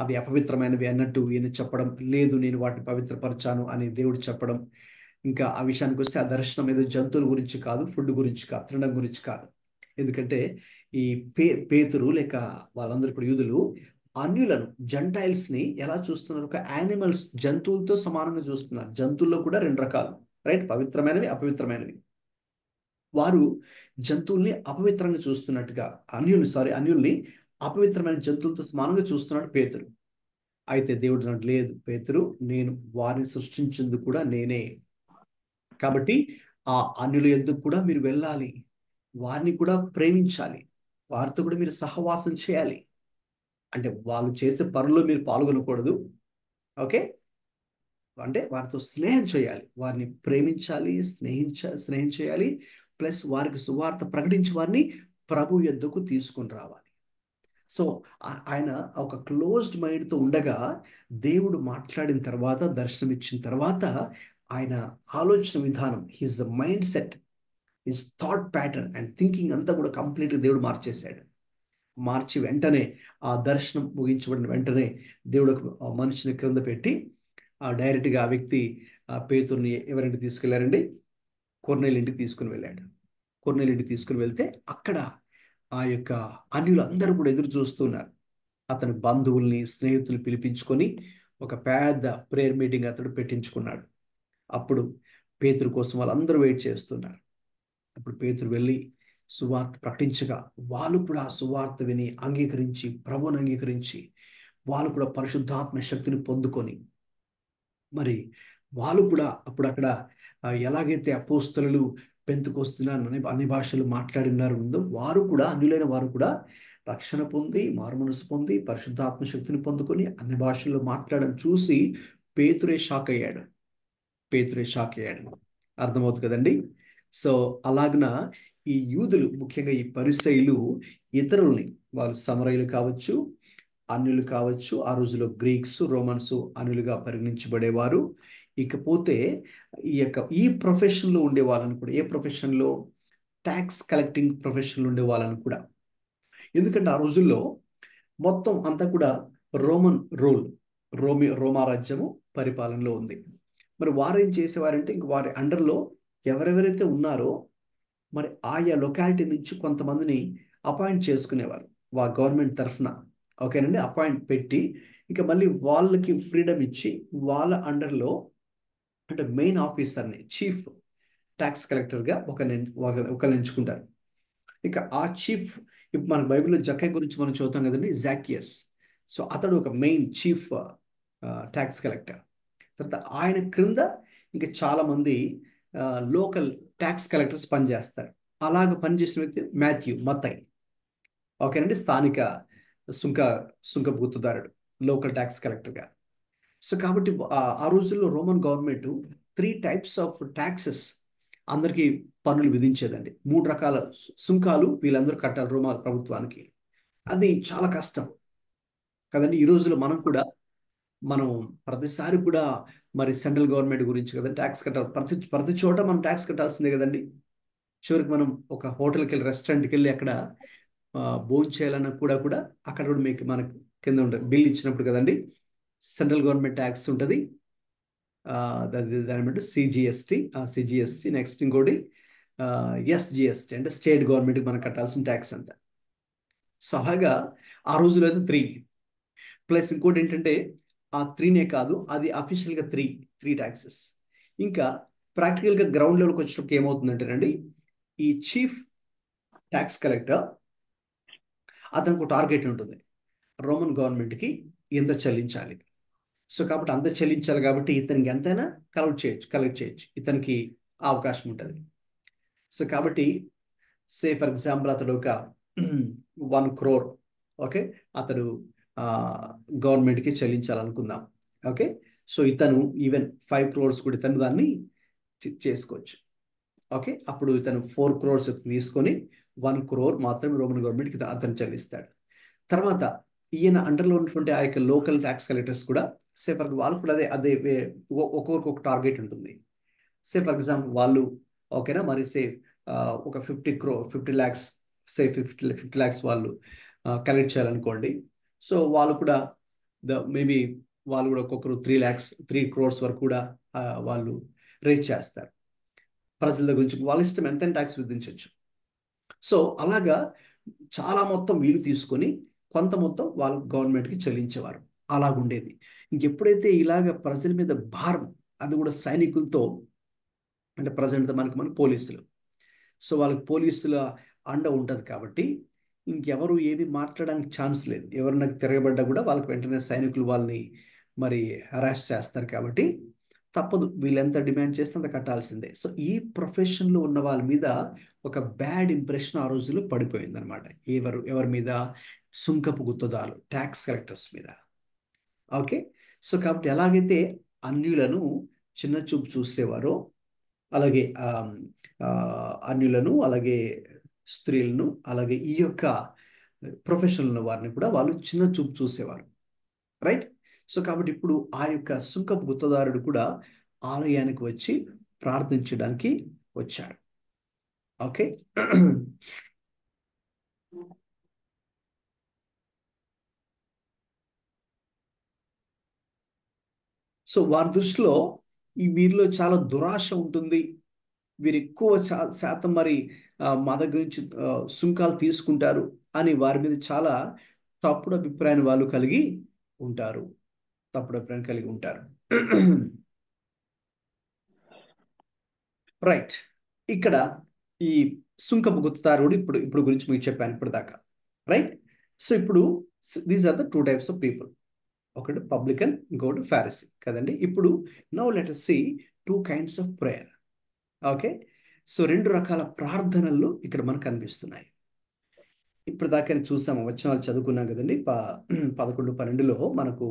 అవి అపవిత్రమైనవి అన్నట్టు ఈయన చెప్పడం, లేదు నేను వాటిని పవిత్రపరచాను అని దేవుడు చెప్పడం. ఇంకా ఆ విషయానికి వస్తే ఆ దర్శనం ఏదో జంతువుల గురించి కాదు, ఫుడ్ గురించి కాదు, తినడం గురించి కాదు. ఎందుకంటే ఈ పేతురు లేక వాళ్ళందరూ కూడా యూదులు అన్యులను, జెంటైల్స్ ని ఎలా చూస్తున్నారు? ఒక యానిమల్స్, జంతువులతో సమానంగా చూస్తున్నారు. జంతువుల్లో కూడా 2 రకాలు, రైట్, పవిత్రమైనవి, అపవిత్రమైనవి. వారు జంతువుల్ని అపవిత్రంగా చూస్తున్నట్టుగా అన్యుల్ని అపవిత్రమైన జంతువులతో సమానంగా చూస్తున్నాడు పేతురు. అయితే దేవుడు నాకు, లేదు పేతురు, నేను వారిని సృష్టించింది కూడా నేనే, కాబట్టి ఆ అన్యుల యొద్దకు కూడా మీరు వెళ్ళాలి, వారిని కూడా ప్రేమించాలి, వారితో కూడా మీరు సహవాసం చేయాలి. అంటే వాళ్ళు చేసే పనుల్లో మీరు పాల్గొనకూడదు. ఓకే, అంటే వారితో స్నేహం చేయాలి, వారిని ప్రేమించాలి, స్నేహం చేయాలి, ప్లస్ వారికి సువార్త ప్రకటించి వారిని ప్రభు యొద్దకు తీసుకొని రావాలి. సో ఆయన ఒక క్లోజ్డ్ మైండ్తో ఉండగా దేవుడు మాట్లాడిన తర్వాత, దర్శనం ఇచ్చిన తర్వాత, ఆయన ఆలోచన విధానం, his mind set, his thought pattern and thinking అంతా కూడా కంప్లీట్గా దేవుడు మార్చేశాడు. మార్చి వెంటనే ఆ దర్శనం ముగించబడిన వెంటనే దేవుడు ఒక మనిషిని క్రింద పెట్టి డైరెక్ట్గా ఆ వ్యక్తి పేతుర్ని ఎవరింటికి తీసుకెళ్లారండి? కొర్నేలు ఇంటికి తీసుకుని వెళ్ళాడు. కొర్నేలు ఇంటికి తీసుకుని వెళ్తే అక్కడ ఆ యొక్క అన్యులు అందరూ కూడా ఎదురు చూస్తున్నారు. అతని బంధువుల్ని, స్నేహితులు పిలిపించుకొని ఒక పెద్ద ప్రేయర్ మీటింగ్ అతడు పెట్టించుకున్నాడు. అప్పుడు పేతురు కోసం వాళ్ళందరూ వెయిట్ చేస్తున్నారు. అప్పుడు పేతురు వెళ్ళి సువార్త ప్రకటించగా వాళ్ళు కూడా ఆ సువార్త విని అంగీకరించి, ప్రభువుని అంగీకరించి, వాళ్ళు కూడా పరిశుద్ధాత్మ శక్తిని పొందుకొని, మరి వాళ్ళు కూడా అప్పుడు అక్కడ ఎలాగైతే అపోస్తలులు పెంతుకొస్తున్న అన్ని భాషలు మాట్లాడినారు ఉందో, వారు కూడా, అన్యులైన వారు కూడా రక్షణ పొంది, మారుమనసు పొంది, పరిశుద్ధాత్మ శక్తిని పొందుకొని అన్ని భాషల్లో మాట్లాడడం చూసి పేతురే షాక్ అయ్యాడు. అర్థమవుతుంది కదండి. సో అలాగన ఈ యూదులు, ముఖ్యంగా ఈ పరిసయ్యులు, ఇతరుల్ని, వారు సమరయులు కావచ్చు, అన్యులు కావచ్చు, ఆ రోజులో గ్రీక్స్, రోమన్స్ అన్యులుగా పరిగణించబడేవారు. ఇకపోతే ఈ ప్రొఫెషన్లో ఉండే వాళ్ళని కూడా, ఏ ప్రొఫెషన్లో? ట్యాక్స్ కలెక్టింగ్ ప్రొఫెషన్లో ఉండే వాళ్ళని కూడా. ఎందుకంటే ఆ రోజుల్లో మొత్తం అంతా కూడా రోమన్ రూల్, రోమా రాజ్యము పరిపాలనలో ఉంది. మరి వారు ఏం చేసేవారంటే, ఇంక వారి అండర్లో ఎవరెవరైతే ఉన్నారో మరి ఆయా లొకాలిటీ నుంచి కొంతమందిని అపాయింట్ చేసుకునేవారు గవర్నమెంట్ తరఫున. ఓకేనండి, అపాయింట్ పెట్టి ఇక మళ్ళీ వాళ్ళకి ఫ్రీడమ్ ఇచ్చి వాళ్ళ అండర్లో, అంటే మెయిన్ ఆఫీసర్ని, చీఫ్ ట్యాక్స్ కలెక్టర్గా ఒకరిని ఎంచుకుంటారు. ఇక ఆ చీఫ్, ఇప్పుడు మన బైబిల్లో జక్కయ్య గురించి మనం చదువుతాం కదండి, జాకియస్. సో అతడు ఒక మెయిన్ చీఫ్ ట్యాక్స్ కలెక్టర్. తర్వాత ఆయన క్రింద ఇంకా చాలామంది లోకల్ ట్యాక్స్ కలెక్టర్స్ పనిచేస్తారు. అలాగ పనిచేసిన వ్యక్తి మత్తయి. ఓకేనండి, స్థానిక సుంక గుర్తుదారుడు, లోకల్ ట్యాక్స్ కలెక్టర్గా. సో కాబట్టి ఆ రోజుల్లో Roman government 3 types of taxes అందరికీ పన్నులు విధించేదండి. 3 రకాల సుంకాలు వీళ్ళందరూ కట్టాలి రోమా ప్రభుత్వానికి. అది చాలా కష్టం కదండి. ఈ రోజుల్లో మనం ప్రతిసారి కూడా మరి సెంట్రల్ గవర్నమెంట్ గురించి కదా ట్యాక్స్ కట్టాలి. ప్రతి చోట మనం ట్యాక్స్ కట్టాల్సిందే కదండి. చివరికి మనం ఒక హోటల్కి వెళ్ళి, రెస్టారెంట్కి వెళ్ళి అక్కడ భోజనం చేయాలన్నా కూడా అక్కడ కూడా మనకు కింద ఉంటుంది బిల్ ఇచ్చినప్పుడు కదండి, సెంట్రల్ గవర్నమెంట్ ట్యాక్స్ ఉంటుంది. దాని బట్టి సిజిఎస్టీ, నెక్స్ట్ ఇంకోటి ఎస్జిఎస్టీ, అంటే స్టేట్ గవర్నమెంట్కి మనం కట్టాల్సిన ట్యాక్స్ అంతా. సో అలాగా ఆ రోజులో అయితే 3 ప్లస్ ఇంకోటి ఏంటంటే ఆ 3నే కాదు, అది అఫీషియల్గా 3 ట్యాక్సెస్. ఇంకా ప్రాక్టికల్గా గ్రౌండ్ లెవెల్కి వచ్చినప్పుడు ఏమవుతుందంటేనండి, ఈ చీఫ్ ట్యాక్స్ కలెక్టర్ అతనికి ఒక టార్గెట్ ఉంటుంది, రోమన్ గవర్నమెంట్కి ఎంత చెల్లించాలి. సో కాబట్టి అంత చెల్లించాలి కాబట్టి ఇతనికి ఎంతైనా కలెక్ట్ చేయొచ్చు, ఇతనికి అవకాశం ఉంటుంది. సో కాబట్టి ఫర్ ఎగ్జాంపుల్ అతడు ఒక 1 crore, ఓకే, అతడు గవర్నమెంట్కి చెల్లించాలనుకుందాం. ఓకే, సో ఇతను ఈవెన్ 5 crores కూడా ఇతను దాన్ని చేసుకోవచ్చు. ఓకే, అప్పుడు ఇతను 4 crores తీసుకొని 1 crore మాత్రమే రోమన్ గవర్నమెంట్కి అతను చెల్లిస్తాడు. తర్వాత ఈయన అండర్లో ఉన్నటువంటి ఆ యొక్క లోకల్ ట్యాక్స్ కలెక్టర్స్ కూడా వాళ్ళు కూడా అదే ఒక్కొక్కరికి ఒక టార్గెట్ ఉంటుంది. ఫర్ ఎగ్జాంపుల్ వాళ్ళు, ఓకేనా, మరి ఒక 50 lakhs, 50 lakhs వాళ్ళు కలెక్ట్ చేయాలనుకోండి. సో వాళ్ళు కూడా మేబీ వాళ్ళు కూడా ఒక్కొక్కరు 3 crores వరకు కూడా వాళ్ళు రేట్ చేస్తారు. ప్రజల దగ్గర నుంచి వాళ్ళ ఇష్టం ఎంత ట్యాక్స్ విధించవచ్చు. సో అలాగా చాలా మొత్తం వీలు తీసుకొని కొంత మొత్తం వాళ్ళు గవర్నమెంట్కి చెల్లించేవారు. అలాగుండేది. ఇంకెప్పుడైతే ఇలాగ ప్రజల మీద భారం, అది కూడా సైనికులతో, అంటే ప్రజెంట్ మనకి పోలీసులు, సో వాళ్ళకి పోలీసుల అండ ఉంటుంది కాబట్టి ఇంకెవరు ఏమి మాట్లాడడానికి ఛాన్స్ లేదు. ఎవరు తిరగబడ్డా కూడా వాళ్ళకి వెంటనే సైనికులు వాళ్ళని మరి హరాస్ చేస్తారు. కాబట్టి తప్పదు, వీళ్ళు ఎంత డిమాండ్ చేస్తే అంత కట్టాల్సిందే. సో ఈ ప్రొఫెషన్లో ఉన్న వాళ్ళ మీద ఒక బ్యాడ్ ఇంప్రెషన్ ఆ రోజుల్లో పడిపోయింది అనమాట. ఎవరి మీద? సుంకపు గుత్తదారులు, ట్యాక్స్ కలెక్టర్స్ మీద. ఓకే, సో కాబట్టి ఎలాగైతే అన్యులను చిన్న చూపు చూసేవారో, అలాగే అన్యులను, అలాగే స్త్రీలను, అలాగే ఈ యొక్క ప్రొఫెషనల్ ఉన్న వారిని కూడా వాళ్ళు చిన్న చూపు చూసేవారు. రైట్. సో కాబట్టి ఇప్పుడు ఆ యొక్క సుంకపు గుత్తదారుడు కూడా ఆలయానికి వచ్చి ప్రార్థించడానికి వచ్చాడు. ఓకే. సో వారి దృష్టిలో ఈ వీరిలో చాలా దురాశ ఉంటుంది, వీరు ఎక్కువ శాతం మరి మా దగ్గర నుంచి సుంకాలు తీసుకుంటారు అని వారి మీద చాలా తప్పుడు అభిప్రాయాన్ని వాళ్ళు కలిగి ఉంటారు. తప్పుడు అభిప్రాయం కలిగి ఉంటారు. రైట్. ఇక్కడ ఈ సుంకపు గుత్తదారుడు ఇప్పుడు ఇప్పుడు గురించి మీకు చెప్పాను ఇప్పటిదాకా. రైట్. సో ఇప్పుడు these are the two types of people. ఒకటి పబ్లికన్, ఇంకొకటి ఫారిసీ కదండి. ఇప్పుడు now let us see two kinds of prayer. Okay. So రెండు రకాల ప్రార్థనలు ఇక్కడ మనకు కనిపిస్తున్నాయి. ఇప్పుడు దాకా చూసాము, వచనాలు చదువుకున్నాం కదండి. 11, 12లో మనకు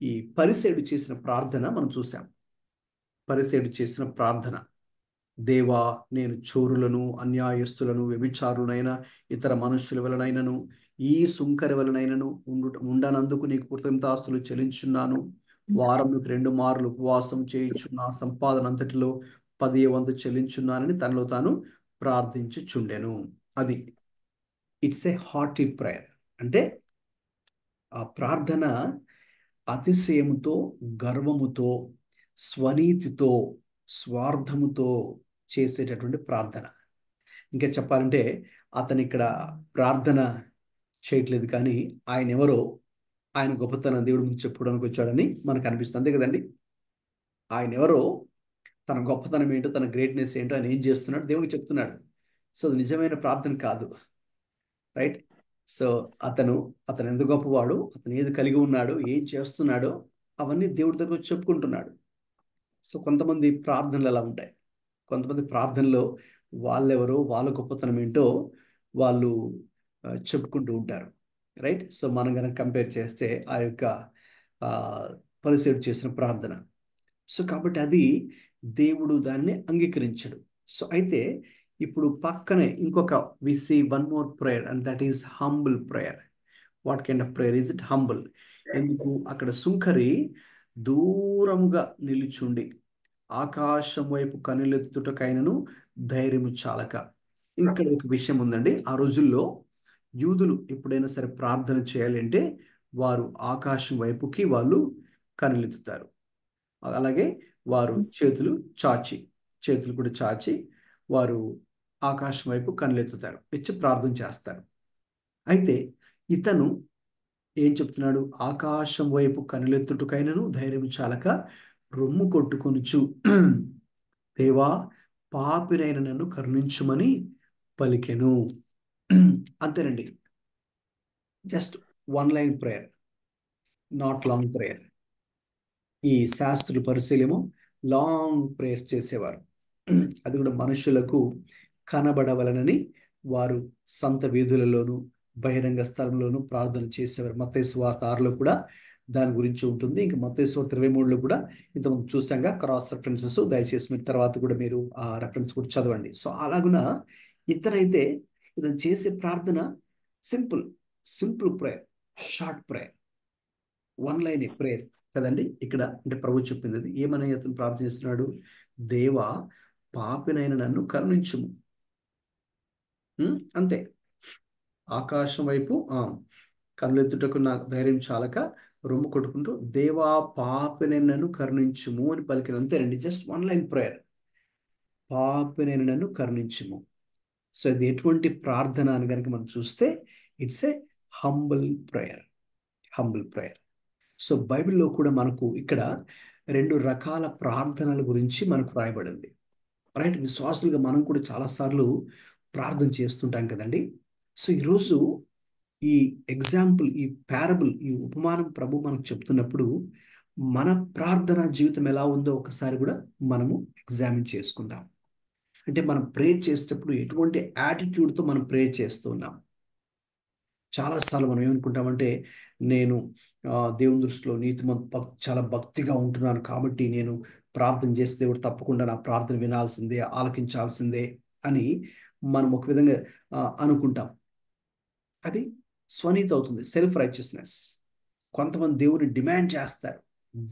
ఈ పరిసేయుడు చేసిన ప్రార్థన మనం చూసాం. పరిసేయుడు చేసిన ప్రార్థన, దేవా, నేను చోరులను, అన్యాయస్తులను, వ్యభిచారులనైనా ఇతర మనుష్యుల వలనైనను ఈ సుంకరి వలనైనను ఉండనందుకు నీకు కృతజ్ఞతాస్తులు చెల్లించున్నాను. వారములకు 2 మార్లు ఉపవాసం చేయించు, నా సంపాదన అంతటిలో 10వ వంతు చెల్లించున్నానని తనలో తాను ప్రార్థించుచుండెను. అది ఇట్స్ ఏ హార్టీ ప్రేయర్. అంటే ఆ ప్రార్థన అతిశయముతో, గర్వముతో, స్వనీతితో, స్వార్థముతో చేసేటటువంటి ప్రార్థన. ఇంకా చెప్పాలంటే అతను ఇక్కడ ప్రార్థన చేయట్లేదు, కానీ ఆయన ఎవరో, ఆయన గొప్పతనం దేవుడి ముందు చెప్పుకోవడానికి వచ్చాడని మనకు అనిపిస్తుంది. అంతే కదండి. ఆయన ఎవరో, తన గొప్పతనం ఏంటో, తన గ్రేట్నెస్ ఏంటో, ఆయన ఏం చేస్తున్నాడు దేవుడికి చెప్తున్నాడు. సో అది నిజమైన ప్రార్థన కాదు. రైట్. సో అతను ఎంత గొప్పవాడు, అతను ఏది కలిగి ఉన్నాడో, ఏం చేస్తున్నాడో అవన్నీ దేవుడి దగ్గర వచ్చి చెప్పుకుంటున్నాడు. సో కొంతమంది ప్రార్థనలు అలా ఉంటాయి. కొంతమంది ప్రార్థనలో వాళ్ళెవరో, వాళ్ళ గొప్పతనం ఏంటో వాళ్ళు చెప్పుకుంటూ ఉంటారు. రైట్. సో మనం కనుక కంపేర్ చేస్తే ఆ యొక్క పరిసేయుడు చేసిన ప్రార్థన, సో కాబట్టి అది దేవుడు దాన్ని అంగీకరించడు. సో అయితే ఇప్పుడు పక్కనే ఇంకొక we see one more prayer, and that is humble prayer. What kind of prayer is it? Humble. ఎందుకు? అక్కడ సుంకరి దూరంగా నిలుచుండి ఆకాశం వైపు కనులెత్తుటకైనను ధైర్యము చాలక. ఇక్కడ ఒక విషయం ఉందండి. ఆ రోజుల్లో యూదులు ఎప్పుడైనా సరే ప్రార్థన చేయాలి అంటే వారు ఆకాశం వైపుకి వాళ్ళు కనులెత్తుతారు. అలాగే వారు చేతులు కూడా చాచి వారు ఆకాశం వైపు కనులెత్తుతారు, ఇచ్చి ప్రార్థన చేస్తారు. అయితే ఇతను ఏం చెప్తున్నాడు? ఆకాశం వైపు కనులెత్తుటకైనను ధైర్యం చాలక రొమ్ము కొట్టుకొనుచు, దేవా, పాపినైన నన్ను కరుణించుమని పలికెను. అంతేనండి. Just one line prayer, not long prayer. ఈ శాస్త్రుల పరిశీలేమో లాంగ్ ప్రేయర్ చేసేవారు. అది కూడా మనుషులకు కనబడవలనని వారు సంత వీధులలోను బహిరంగ స్థలంలోనూ ప్రార్థన చేసేవారు. మత్తయి సువార్త 6లో కూడా దాని గురించి ఉంటుంది. ఇంకా మత్తయి సువార్త 23లో కూడా ఇంతకుముందు చూసాంగా క్రాస్ రెఫరెన్సెస్. దయచేసి మీరు తర్వాత కూడా మీరు ఆ రెఫరెన్స్ కూడా చదవండి. సో అలాగున ఇతనైతే ఇతను చేసే ప్రార్థన simple prayer, short prayer, one line prayer కదండి. ఇక్కడ అంటే ప్రభు చెప్పింది అది. ఏమని అతను ప్రార్థన చేస్తున్నాడు? దేవా, పాపినైన నన్ను కరుణించుము. అంతే. ఆకాశం వైపు కనులెత్తుటకు నాకు ధైర్యం చాలక రొమ్ము కొట్టుకుంటూ దేవా, పాపినైన నన్ను కరుణించుము అని పలికిన. అంతేనండి. జస్ట్ వన్ లైన్ ప్రేయర్, పాపినైన నన్ను కరుణించుము. సో ఇది ఎటువంటి ప్రార్థన అని కనుక మనం చూస్తే it's a humble prayer. So బైబిల్లో కూడా మనకు ఇక్కడ 2 రకాల ప్రార్థనల గురించి మనకు రాయబడింది. రైట్. విశ్వాసులుగా మనం కూడా చాలాసార్లు ప్రార్థన చేస్తుంటాం కదండి. సో ఈరోజు ఈ ఎగ్జాంపుల్, ఈ పారబుల్, ఈ ఉపమానం ప్రభు మనకు చెప్తున్నప్పుడు మన ప్రార్థన జీవితం ఎలా ఉందో ఒకసారి కూడా మనము ఎగ్జామిన్ చేసుకుందాం. అంటే మనం ప్రేయర్ చేసేటప్పుడు ఎటువంటి యాటిట్యూడ్తో మనం ప్రేయర్ చేస్తున్నాం. చాలాసార్లు మనం ఏమనుకుంటామంటే, నేను దేవుని దృష్టిలో చాలా భక్తిగా ఉంటున్నాను కాబట్టి నేను ప్రార్థన చేస్తే దేవుడు తప్పకుండా నా ప్రార్థన వినాల్సిందే, ఆలకించాల్సిందే అని మనం ఒక విధంగా అనుకుంటాం. అది స్వనీతి అవుతుంది, సెల్ఫ్ రైచియస్నెస్. కొంతమంది దేవుని డిమాండ్ చేస్తారు,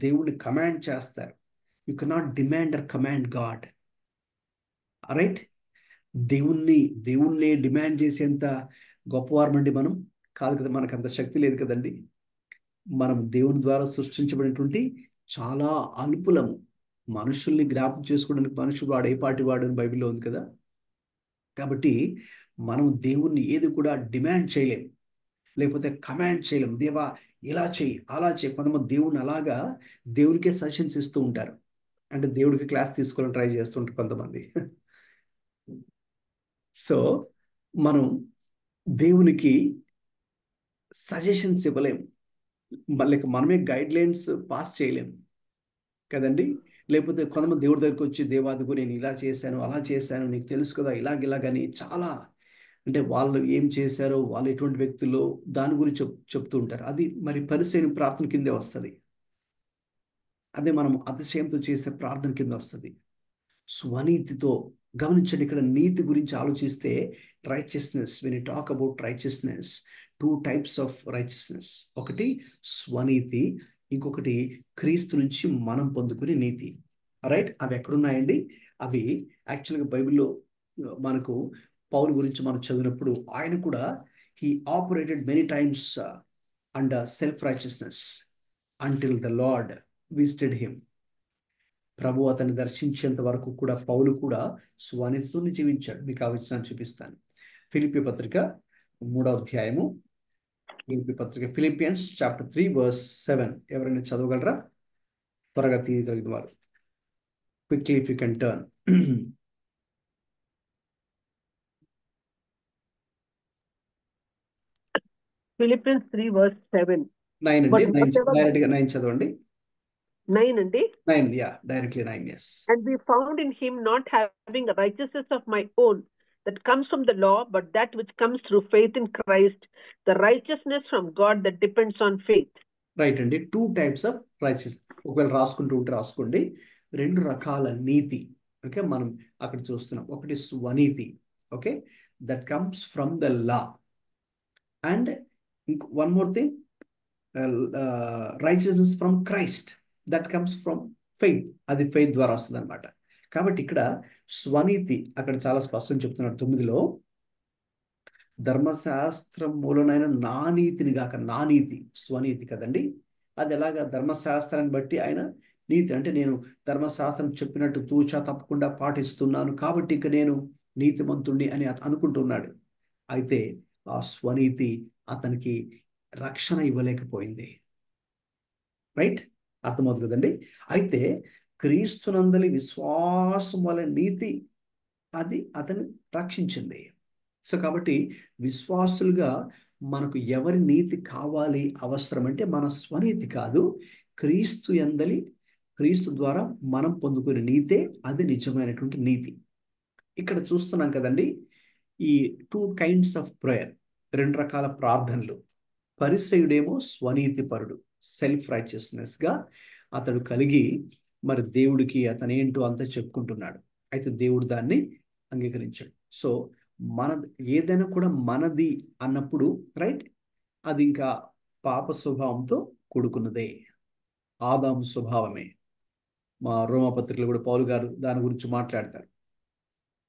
దేవుని కమాండ్ చేస్తారు. You cannot demand or command God, right? దేవుణ్ణి డిమాండ్ చేసేంత గొప్పవారమండి మనం కాదు కదా, మనకు అంత శక్తి లేదు కదండి. మనం దేవుని ద్వారా సృష్టించబడినటువంటి చాలా అల్పులము. మనుషుల్ని జ్ఞాపకం చేసుకోవడానికి మనుషుడు వాడు ఏ పాటి వాడు అని బైబిల్లో ఉంది కదా. కాబట్టి మనం దేవుణ్ణి ఏది కూడా డిమాండ్ చేయలేం, లేకపోతే కమాండ్ చేయలేం. దేవా ఇలా చేయి, అలా చేయి. కొంతమంది దేవుణ్ణి అలాగా దేవునికే సజెషన్స్ ఇస్తూ ఉంటారు, అంటే దేవుడికి క్లాస్ తీసుకోవాలని ట్రై చేస్తుంటారు కొంతమంది. సో మనం దేవునికి సజెషన్స్ ఇవ్వలేం, మళ్ళీ మనమే గైడ్ లైన్స్ పాస్ చేయలేం కదండి. లేకపోతే కొంతమంది దేవుడి దగ్గరికి వచ్చి, దేవాదిగో నేను ఇలా చేశాను, అలా చేశాను, నీకు తెలుసు కదా, ఇలాగని చాలా, అంటే వాళ్ళు ఏం చేశారో, వాళ్ళు ఎటువంటి వ్యక్తుల్లో దాని గురించి చెప్తూ ఉంటారు. అది మరి పరిసైన ప్రార్థన కిందే వస్తుంది. అదే మనం అతిశయంతో చేసే ప్రార్థన కింద వస్తుంది. స్వనీతితో గమనించండి, ఇక్కడ నీతి గురించి ఆలోచిస్తే righteousness, when you talk about righteousness, 2 types of righteousness. ఒకటి స్వనీతి, ఇంకొకటి క్రీస్తు నుంచి మనం పొందుకునే నీతి. రైట్? అవి ఎక్కడున్నాయండి? అవి యాక్చువల్గా బైబిల్లో మనకు పౌలు గురించి మనం చదివినప్పుడు ఆయన కూడా he operated many times under self righteousness until the Lord visited him. ప్రభు అతన్ని దర్శించేంత వరకు కూడా పౌలు కూడా స్వనీతితో జీవించాడు. మీకు ఆ విషయాన్ని చూపిస్తాను. ఫిలిప్పీ పత్రిక 3వ అధ్యాయము, ఫిలిపియన్స్ చాప్టర్ 3 verse 7. ఎవరైనా చదవగలరా? త్వరగా తీయగలిగిన వారు quickly if you can turn. Philippians 3 verse 7. 9 But అండి, 9 whatever డైరెక్ట్గా 9 చదవండి. 9 and 9, yeah, directly 9, yes. and be found in him, not having a righteousness of my own that comes from the law, but that which comes through faith in Christ, the righteousness from God that depends on faith. Right అండి. 2 types of righteous. ఒకవేళ రాసుకుంటూ ఉంటే రాసుకోండి. 2 రకాల నీతి, okay, మనం అక్కడ చూస్తున్నాం. ఒకటి స్వనీతి, okay, that comes from the law. And one more thing, righteousness from Christ, that comes from faith. అది ఫెయిత్ ద్వారా వస్తుంది అనమాట. కాబట్టి ఇక్కడ స్వనీతి అక్కడ చాలా స్పష్టం చెప్తున్నాడు 9లో, ధర్మశాస్త్రం మూలనైన నా నీతిని గాక, నా నీతి స్వనీతి కదండి. అది ఎలాగా? ధర్మశాస్త్రాన్ని బట్టి ఆయన నీతి, అంటే నేను ధర్మశాస్త్రం చెప్పినట్టు తూచా తప్పకుండా పాటిస్తున్నాను కాబట్టి ఇక నేను నీతిమంతుణ్ణి అని అనుకుంటున్నాడు. అయితే ఆ స్వనీతి అతనికి రక్షణ ఇవ్వలేకపోయింది. రైట్? అర్థమవుతుంది కదండి. అయితే క్రీస్తునందలి విశ్వాసం వల్ల నీతి అది అతన్ని రక్షించింది. సో కాబట్టి విశ్వాసులుగా మనకు ఎవరి నీతి కావాలి, అవసరం అంటే మన స్వనీతి కాదు, క్రీస్తు ద్వారా మనం పొందుకునే నీతే అది నిజమైనటువంటి నీతి. ఇక్కడ చూస్తున్నాం కదండి, ఈ 2 kinds ఆఫ్ ప్రేయర్, 2 రకాల ప్రార్థనలు. పరిసయుడేమో స్వనీతి పరుడు, సెల్ఫ్ రైచియస్నెస్గా అతడు కలిగి మరి దేవుడికి అతను ఏంటో అంతా చెప్పుకుంటున్నాడు. అయితే దేవుడు దాన్ని అంగీకరించాడు. సో మన ఏదైనా కూడా మనది అన్నప్పుడు, రైట్, అది ఇంకా పాప స్వభావంతో కూడుకున్నదే, ఆదాము స్వభావమే. మా రోమాపత్రికలో కూడా పౌలు గారు దాని గురించి మాట్లాడతారు.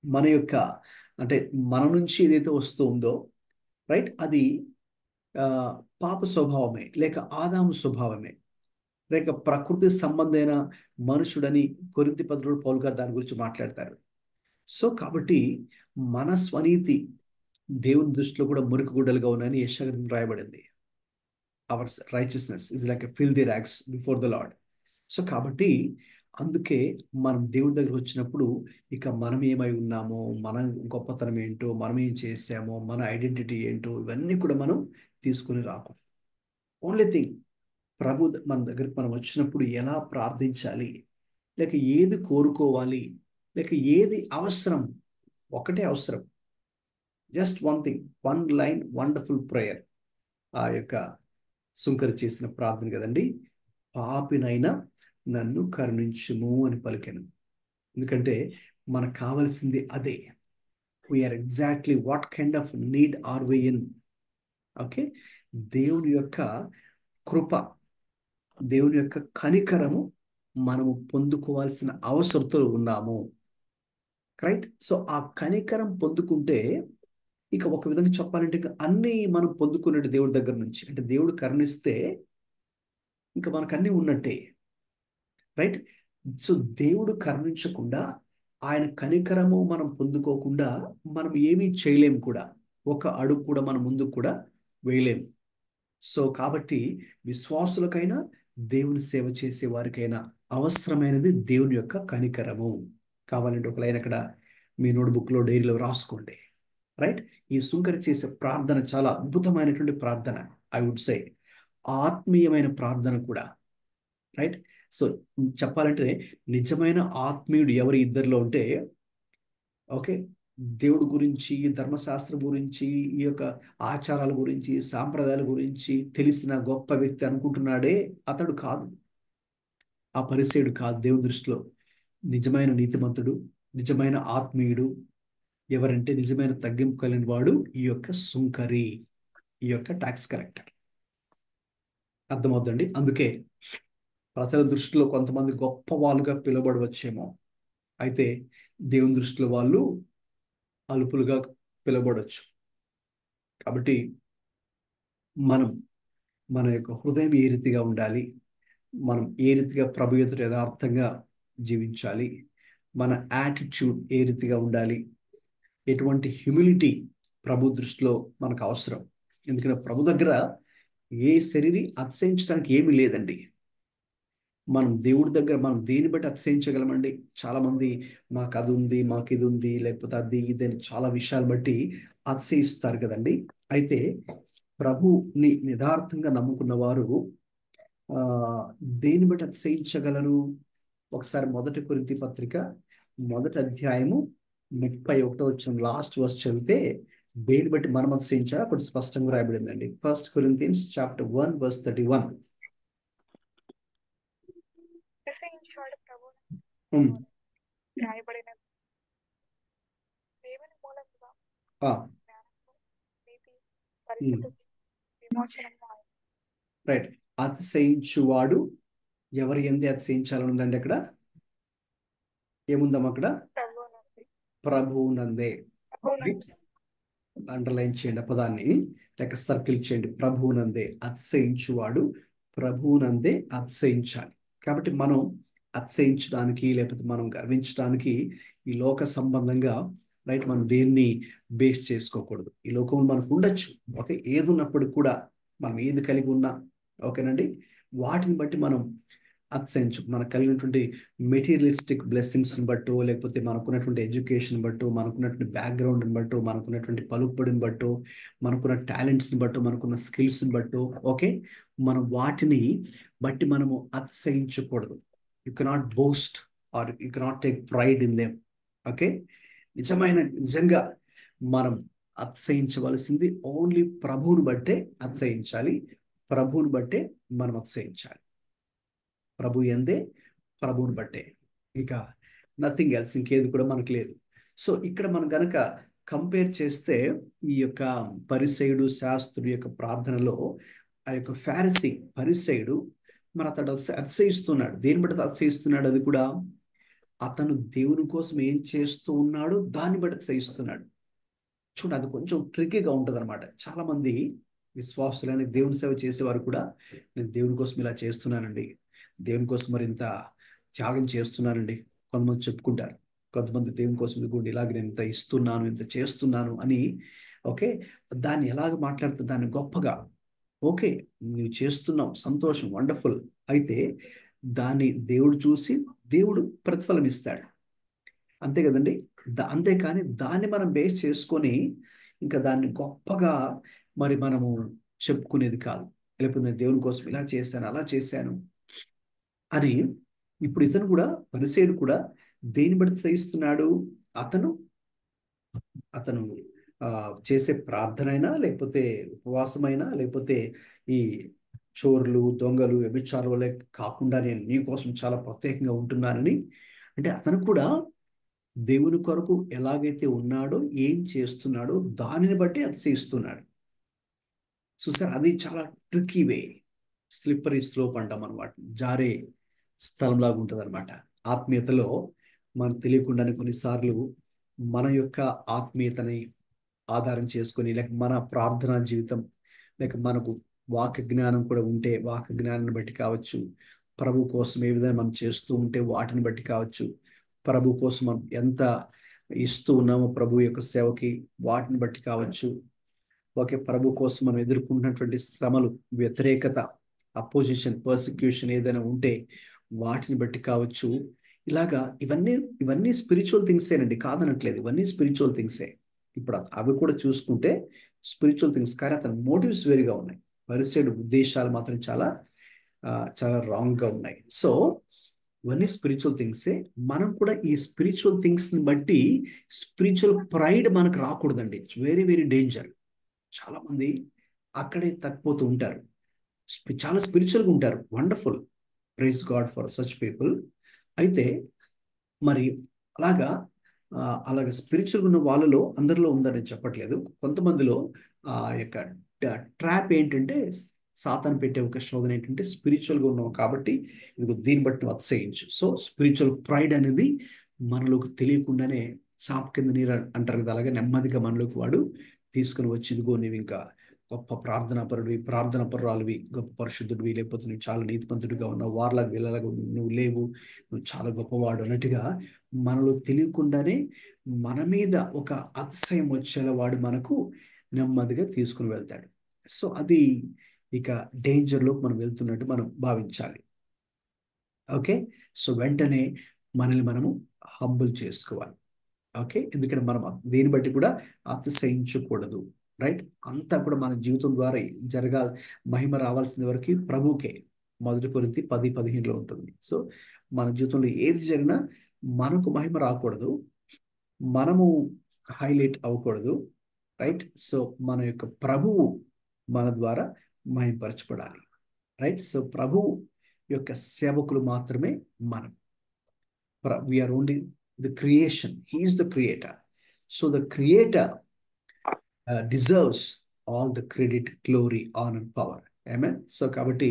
మన యొక్క, అంటే మన నుంచి ఏదైతే వస్తూ ఉందో, రైట్, అది పాప స్వభావమే, లేక ఆదాము స్వభావమే, లేక ప్రకృతి సంబంధమైన మనుషుడని కొరింథీ పత్రికలో పౌలు గారు దాని గురించి మాట్లాడతారు. సో కాబట్టి మన స్వనీతి దేవుని దృష్టిలో కూడా మురికి గుడ్డలుగా ఉన్నాయని యెషయా గ్రంథంలో రాయబడింది. Our righteousness is like a filthy rags before the Lord. So కాబట్టి అందుకే మనం దేవుడి దగ్గర వచ్చినప్పుడు ఇక మనం ఏమై ఉన్నామో, మన గొప్పతనం ఏంటో, మనం ఏం చేసామో, మన ఐడెంటిటీ ఏంటో, ఇవన్నీ కూడా మనం తీసుకుని రాకూడదు. ఓన్లీ థింగ్, ప్రభు మన దగ్గరికి మనం వచ్చినప్పుడు ఎలా ప్రార్థించాలి, లేక ఏది కోరుకోవాలి, లేక ఏది అవసరం, ఒకటే అవసరం, just one thing, 1 line wonderful prayer. ఆ యొక్క సుంకరి చేసిన ప్రార్థన కదండి. పాపినైనా నన్ను కరుణించుము అని పలికాను. ఎందుకంటే మనకు కావాల్సింది అదే. We are exactly what kind of need are we in. Okay, దేవుని యొక్క కృప, దేవుని యొక్క కనికరము మనము పొందుకోవాల్సిన అవసరంతో ఉన్నాము. రైట్. సో ఆ కనికరం పొందుకుంటే ఇక ఒక విధంగా చెప్పాలంటే ఇక అన్నీ మనం పొందుకున్నట్టు దేవుడి దగ్గర నుంచి. అంటే దేవుడు కరుణిస్తే ఇంకా మనకు అన్నీ ఉన్నట్టే. రైట్. సో దేవుడు కరుణించకుండా, ఆయన కనికరము మనం పొందుకోకుండా మనం ఏమీ చేయలేము కూడా. ఒక అడుగు కూడా మనం ముందుకు కూడా వేయలేము. సో కాబట్టి విశ్వాసులకైనా దేవుని సేవ చేసే వారికైనా అవసరమైనది దేవుని యొక్క కనికరము. కావాలంటే ఒక లైన్ అక్కడ మీ నోట్బుక్లో డైరీలో రాసుకోండి. రైట్. ఈ సుంకరి చేసే ప్రార్థన చాలా అద్భుతమైనటువంటి ప్రార్థన. ఐ వుడ్ సే ఆత్మీయమైన ప్రార్థన కూడా. రైట్. సో చెప్పాలంటే నిజమైన ఆత్మీయుడు ఎవరి ఇద్దరిలో ఉంటే, ఓకే, దేవుడి గురించి, ధర్మశాస్త్రం గురించి, ఈ యొక్క ఆచారాల గురించి, సాంప్రదాయాల గురించి తెలిసిన గొప్ప వ్యక్తి అనుకుంటున్నాడే, అతడు కాదు. ఆ పరిసేయుడు కాదు దేవుని దృష్టిలో. నిజమైన నీతిమంతుడు, నిజమైన ఆత్మీయుడు ఎవరంటే నిజమైన తగ్గింపు కలిగిన వాడు ఈ యొక్క సుంకరి, ఈ యొక్క ట్యాక్స్ కలెక్టర్. అర్థమవుతుందండి. అందుకే ప్రజల దృష్టిలో కొంతమంది గొప్ప వాళ్ళుగా పిలువబడవచ్చేమో, అయితే దేవుని దృష్టిలో వాళ్ళు అల్పులుగా పిలువబడవచ్చు. కాబట్టి మనం మన యొక్క హృదయం ఏ రీతిగా ఉండాలి, మనం ఏ రీతిగా ప్రభు ఎదుట యథార్థంగా జీవించాలి, మన యాటిట్యూడ్ ఏ రీతిగా ఉండాలి, ఎటువంటి హ్యూమిలిటీ ప్రభు దృష్టిలో మనకు అవసరం. ఎందుకంటే ప్రభు దగ్గర ఏ శరీరం అతిశయించడానికి ఏమీ లేదండి. మనం దేవుడి దగ్గర మనం దేని బట్టి అతిశయించగలమండి? చాలా మంది మాకు అది ఉంది, మాకు ఇది ఉంది, లేకపోతే అది ఇది అని చాలా విషయాలు బట్టి అతిశయిస్తారు కదండి. అయితే ప్రభుని యథార్థంగా నమ్ముకున్న వారు ఆ దేని బట్టి అతిశయించగలరు? ఒకసారి 1 కొరింథీ పత్రిక 1వ అధ్యాయము 31వ వచనం లాస్ట్ వర్స్ చదివితే దేని బట్టి మనం అతిశయించాలో అక్కడ స్పష్టంగా రాయబడిందండి. 1 Corinthians chapter 1 verse 31. అతిశయించువాడు ప్రభువును ఉమ్, రాయబడిన దేవుని మూలముగా ఆ, జ్ఞానము, నీతి, పరిశుద్ధి, విమోచనము ఆయన. రైట్. అతిశయించువాడు ఎవరి ఎందే అతిశయించాలని ఉందండి. అక్కడ ఏముందాం? అక్కడ ప్రభువునందు ప్రభువునందే. రైట్. అండర్లైన్ చేయండి ఆ పదాన్ని, లేక సర్కిల్ చేయండి. ప్రభువునందే అతిశయించువాడు ప్రభువునందే అతిశయించాలి. కాబట్టి మనం అతిశయించడానికి లేకపోతే మనం గర్వించడానికి ఈ లోక సంబంధంగా, రైట్, మనం దేన్ని బేస్ చేసుకోకూడదు. ఈ లోకం మనకు ఉండొచ్చు, ఓకే, ఏది ఉన్నప్పటికి కూడా మనం ఏది కలిగి ఉన్నా, ఓకేనండి, వాటిని బట్టి మనం అతిశయించు. మనకు కలిగినటువంటి మెటీరియలిస్టిక్ బ్లెస్సింగ్స్ని బట్టో, లేకపోతే మనకున్నటువంటి ఎడ్యుకేషన్ బట్టో, మనకున్నటువంటి బ్యాక్గ్రౌండ్ని బట్టో, మనకున్నటువంటి పలుకుబడిని బట్టో, మనకున్న టాలెంట్స్ని బట్టో, మనకున్న స్కిల్స్ని బట్టో, ఓకే, మనం వాటిని బట్టి మనము అతిశయించకూడదు. You cannot boast or you cannot take pride in them. Okay. నిజంగా మనం అతిశయించవలసింది ఓన్లీ ప్రభువుని బట్టే అతిశయించాలి. ప్రభువుని బట్టే మనం అతిశయించాలి. ప్రభు ఎందే, ప్రభువుని బట్టే, ఇక నథింగ్ ఎల్స్, ఇంకేది కూడా మనకు లేదు. సో ఇక్కడ మనం గనక కంపేర్ చేస్తే ఈ యొక్క పరిసయుడు శాస్త్రుడి యొక్క ప్రార్థనలో ఆ యొక్క పరిసయుడు మరి అతడు అతిశయిస్తున్నాడు. దేని బట్టి అతిశయిస్తున్నాడు? అది కూడా అతను దేవుని కోసం ఏం చేస్తూ ఉన్నాడు దాన్ని బట్టి అతిశయిస్తున్నాడు. చూడండి, అది కొంచెం ట్రిక్కీగా ఉంటుంది అనమాట. చాలా మంది విశ్వాసులని దేవుని సేవ చేసేవారు కూడా, నేను దేవుని కోసం ఇలా చేస్తున్నానండి, దేవుని కోసం మరి ఇంత త్యాగం చేస్తున్నానండి కొంతమంది చెప్పుకుంటారు. కొంతమంది దేవుని కోసం ఇదిగోండి ఇలాగ నేను ఇంత ఇస్తున్నాను, ఇంత చేస్తున్నాను అని, ఓకే, దాన్ని ఎలాగ మాట్లాడుతుంది, దాన్ని గొప్పగా, ఓకే, నువ్వు చేస్తున్నావు, సంతోషం, వండర్ఫుల్. అయితే దాన్ని దేవుడు చూసి దేవుడు ప్రతిఫలం ఇస్తాడు, అంతే కదండి. అంతేకాని దాన్ని మనం బేస్ చేసుకొని ఇంకా దాన్ని గొప్పగా మరి మనము చెప్పుకునేది కాదు. లేకపోతే నేను దేవుని కోసం ఇలా చేశాను, అలా చేశాను అని. ఇప్పుడు ఇతను కూడా, పరిసేయుడు కూడా దేని బట్టి సహిస్తున్నాడు? అతను చేసే ప్రార్థనైనా, లేకపోతే ఉపవాసమైనా, లేకపోతే ఈ చోర్లు, దొంగలు, వ్యభిచారుల వలె కాకుండా నేను నీ కోసం చాలా ప్రత్యేకంగా ఉంటున్నానని, అంటే అతను కూడా దేవుని కొరకు ఎలాగైతే ఉన్నాడో, ఏం చేస్తున్నాడో దానిని బట్టి అతిశయిస్తున్నాడు. చూసారు, అది చాలా ట్రిక్కీ వే, స్లిప్పరీ స్లోప్ అంటాం అనమాట, జారే స్థలంలాగా ఉంటుంది అనమాట. ఆత్మీయతలో మనకు తెలియకుండానే కొన్నిసార్లు మన యొక్క ఆత్మీయతని ఆధారం చేసుకొని, లేక మన ప్రార్థనా జీవితం, లేక మనకు వాక్య జ్ఞానం కూడా ఉంటే వాక్య జ్ఞానాన్ని బట్టి కావచ్చు, ప్రభు కోసం ఏ విధంగా మనం చేస్తూ ఉంటే వాటిని బట్టి కావచ్చు, ప్రభు కోసం మనం ఎంత ఇస్తూ ఉన్నామో ప్రభు యొక్క సేవకి వాటిని బట్టి కావచ్చు, ఓకే, ప్రభు కోసం మనం ఎదుర్కొంటున్నటువంటి శ్రమలు, వ్యతిరేకత, అపోజిషన్, పర్సిక్యూషన్ ఏదైనా ఉంటే వాటిని బట్టి కావచ్చు. ఇలాగా ఇవన్నీ స్పిరిచువల్ థింగ్సేనండి, కాదనట్లేదు, ఇవన్నీ స్పిరిచువల్ థింగ్సే. ఇప్పుడు అవి కూడా చూసుకుంటే స్పిరిచువల్ థింగ్స్, కానీ అతని మోటివ్స్ వేరుగా ఉన్నాయి. పరిసైడ్ ఉద్దేశాలు మాత్రం చాలా రాంగ్గా ఉన్నాయి. సో ఇవన్నీ స్పిరిచువల్ థింగ్సే. మనం కూడా ఈ స్పిరిచువల్ థింగ్స్ని బట్టి స్పిరిచువల్ ప్రైడ్ మనకు రాకూడదండి. It's very very danger. చాలా మంది అక్కడే తప్పిపోతూ ఉంటారు. చాలా స్పిరిచువల్గా ఉంటారు, wonderful, praise God for such people. అయితే మరి అలాగా అలాగ స్పిరిచువల్గా ఉన్న వాళ్ళలో అందరిలో ఉందని చెప్పట్లేదు. కొంతమందిలో ఆ యొక్క ట్రాప్ ఏంటంటే, సాతాను పెట్టే ఒక శోధన ఏంటంటే, స్పిరిచువల్గా ఉన్నాం కాబట్టి ఇదిగో దీన్ని బట్టి నువ్వు అతిశయించు. సో స్పిరిచువల్ ప్రైడ్ అనేది మనలోకి తెలియకుండానే చాప కింద నీరు అంటారు కదా, అలాగే నెమ్మదిగా మనలోకి వాడు తీసుకుని వచ్చి, ఇదిగో నీవు ఇంకా గొప్ప ప్రార్థనా పరురాలివి, గొప్ప పరిశుద్ధుడివి, లేకపోతే నువ్వు చాలా నీతిమంతుడిగా ఉన్నావు, వారిలాగా వీళ్ళలాగా నువ్వు లేవు, నువ్వు చాలా గొప్పవాడు అన్నట్టుగా మనలో తెలియకుండానే మన మీద ఒక అతిశయం వచ్చేలా వాడు మనకు నెమ్మదిగా తీసుకుని వెళ్తాడు. సో అది ఇక డేంజర్లోకి మనం వెళ్తున్నట్టు మనం భావించాలి. ఓకే, సో వెంటనే మనల్ని మనము హంబుల్ చేసుకోవాలి. ఓకే, ఎందుకంటే మనం దీన్ని బట్టి కూడా అతిశయించకూడదు. రైట్, అంతా కూడా మన జీవితం ద్వారా మహిమ రావాల్సిన వరకు ప్రభుకే. 1 కొరింథీ 10:15 ఉంటుంది. సో మన జీవితంలో ఏది జరిగినా మనకు మహిమ రాకూడదు, మనము హైలైట్ అవ్వకూడదు. రైట్, సో మన యొక్క ప్రభువు మన ద్వారా మహిమపరచబడాలి. రైట్, సో ప్రభువు యొక్క సేవకులు మాత్రమే మనం. We are only the creation, he is the creator. So the creator deserves all the credit, glory, honour, power. Amen. So కాబట్టి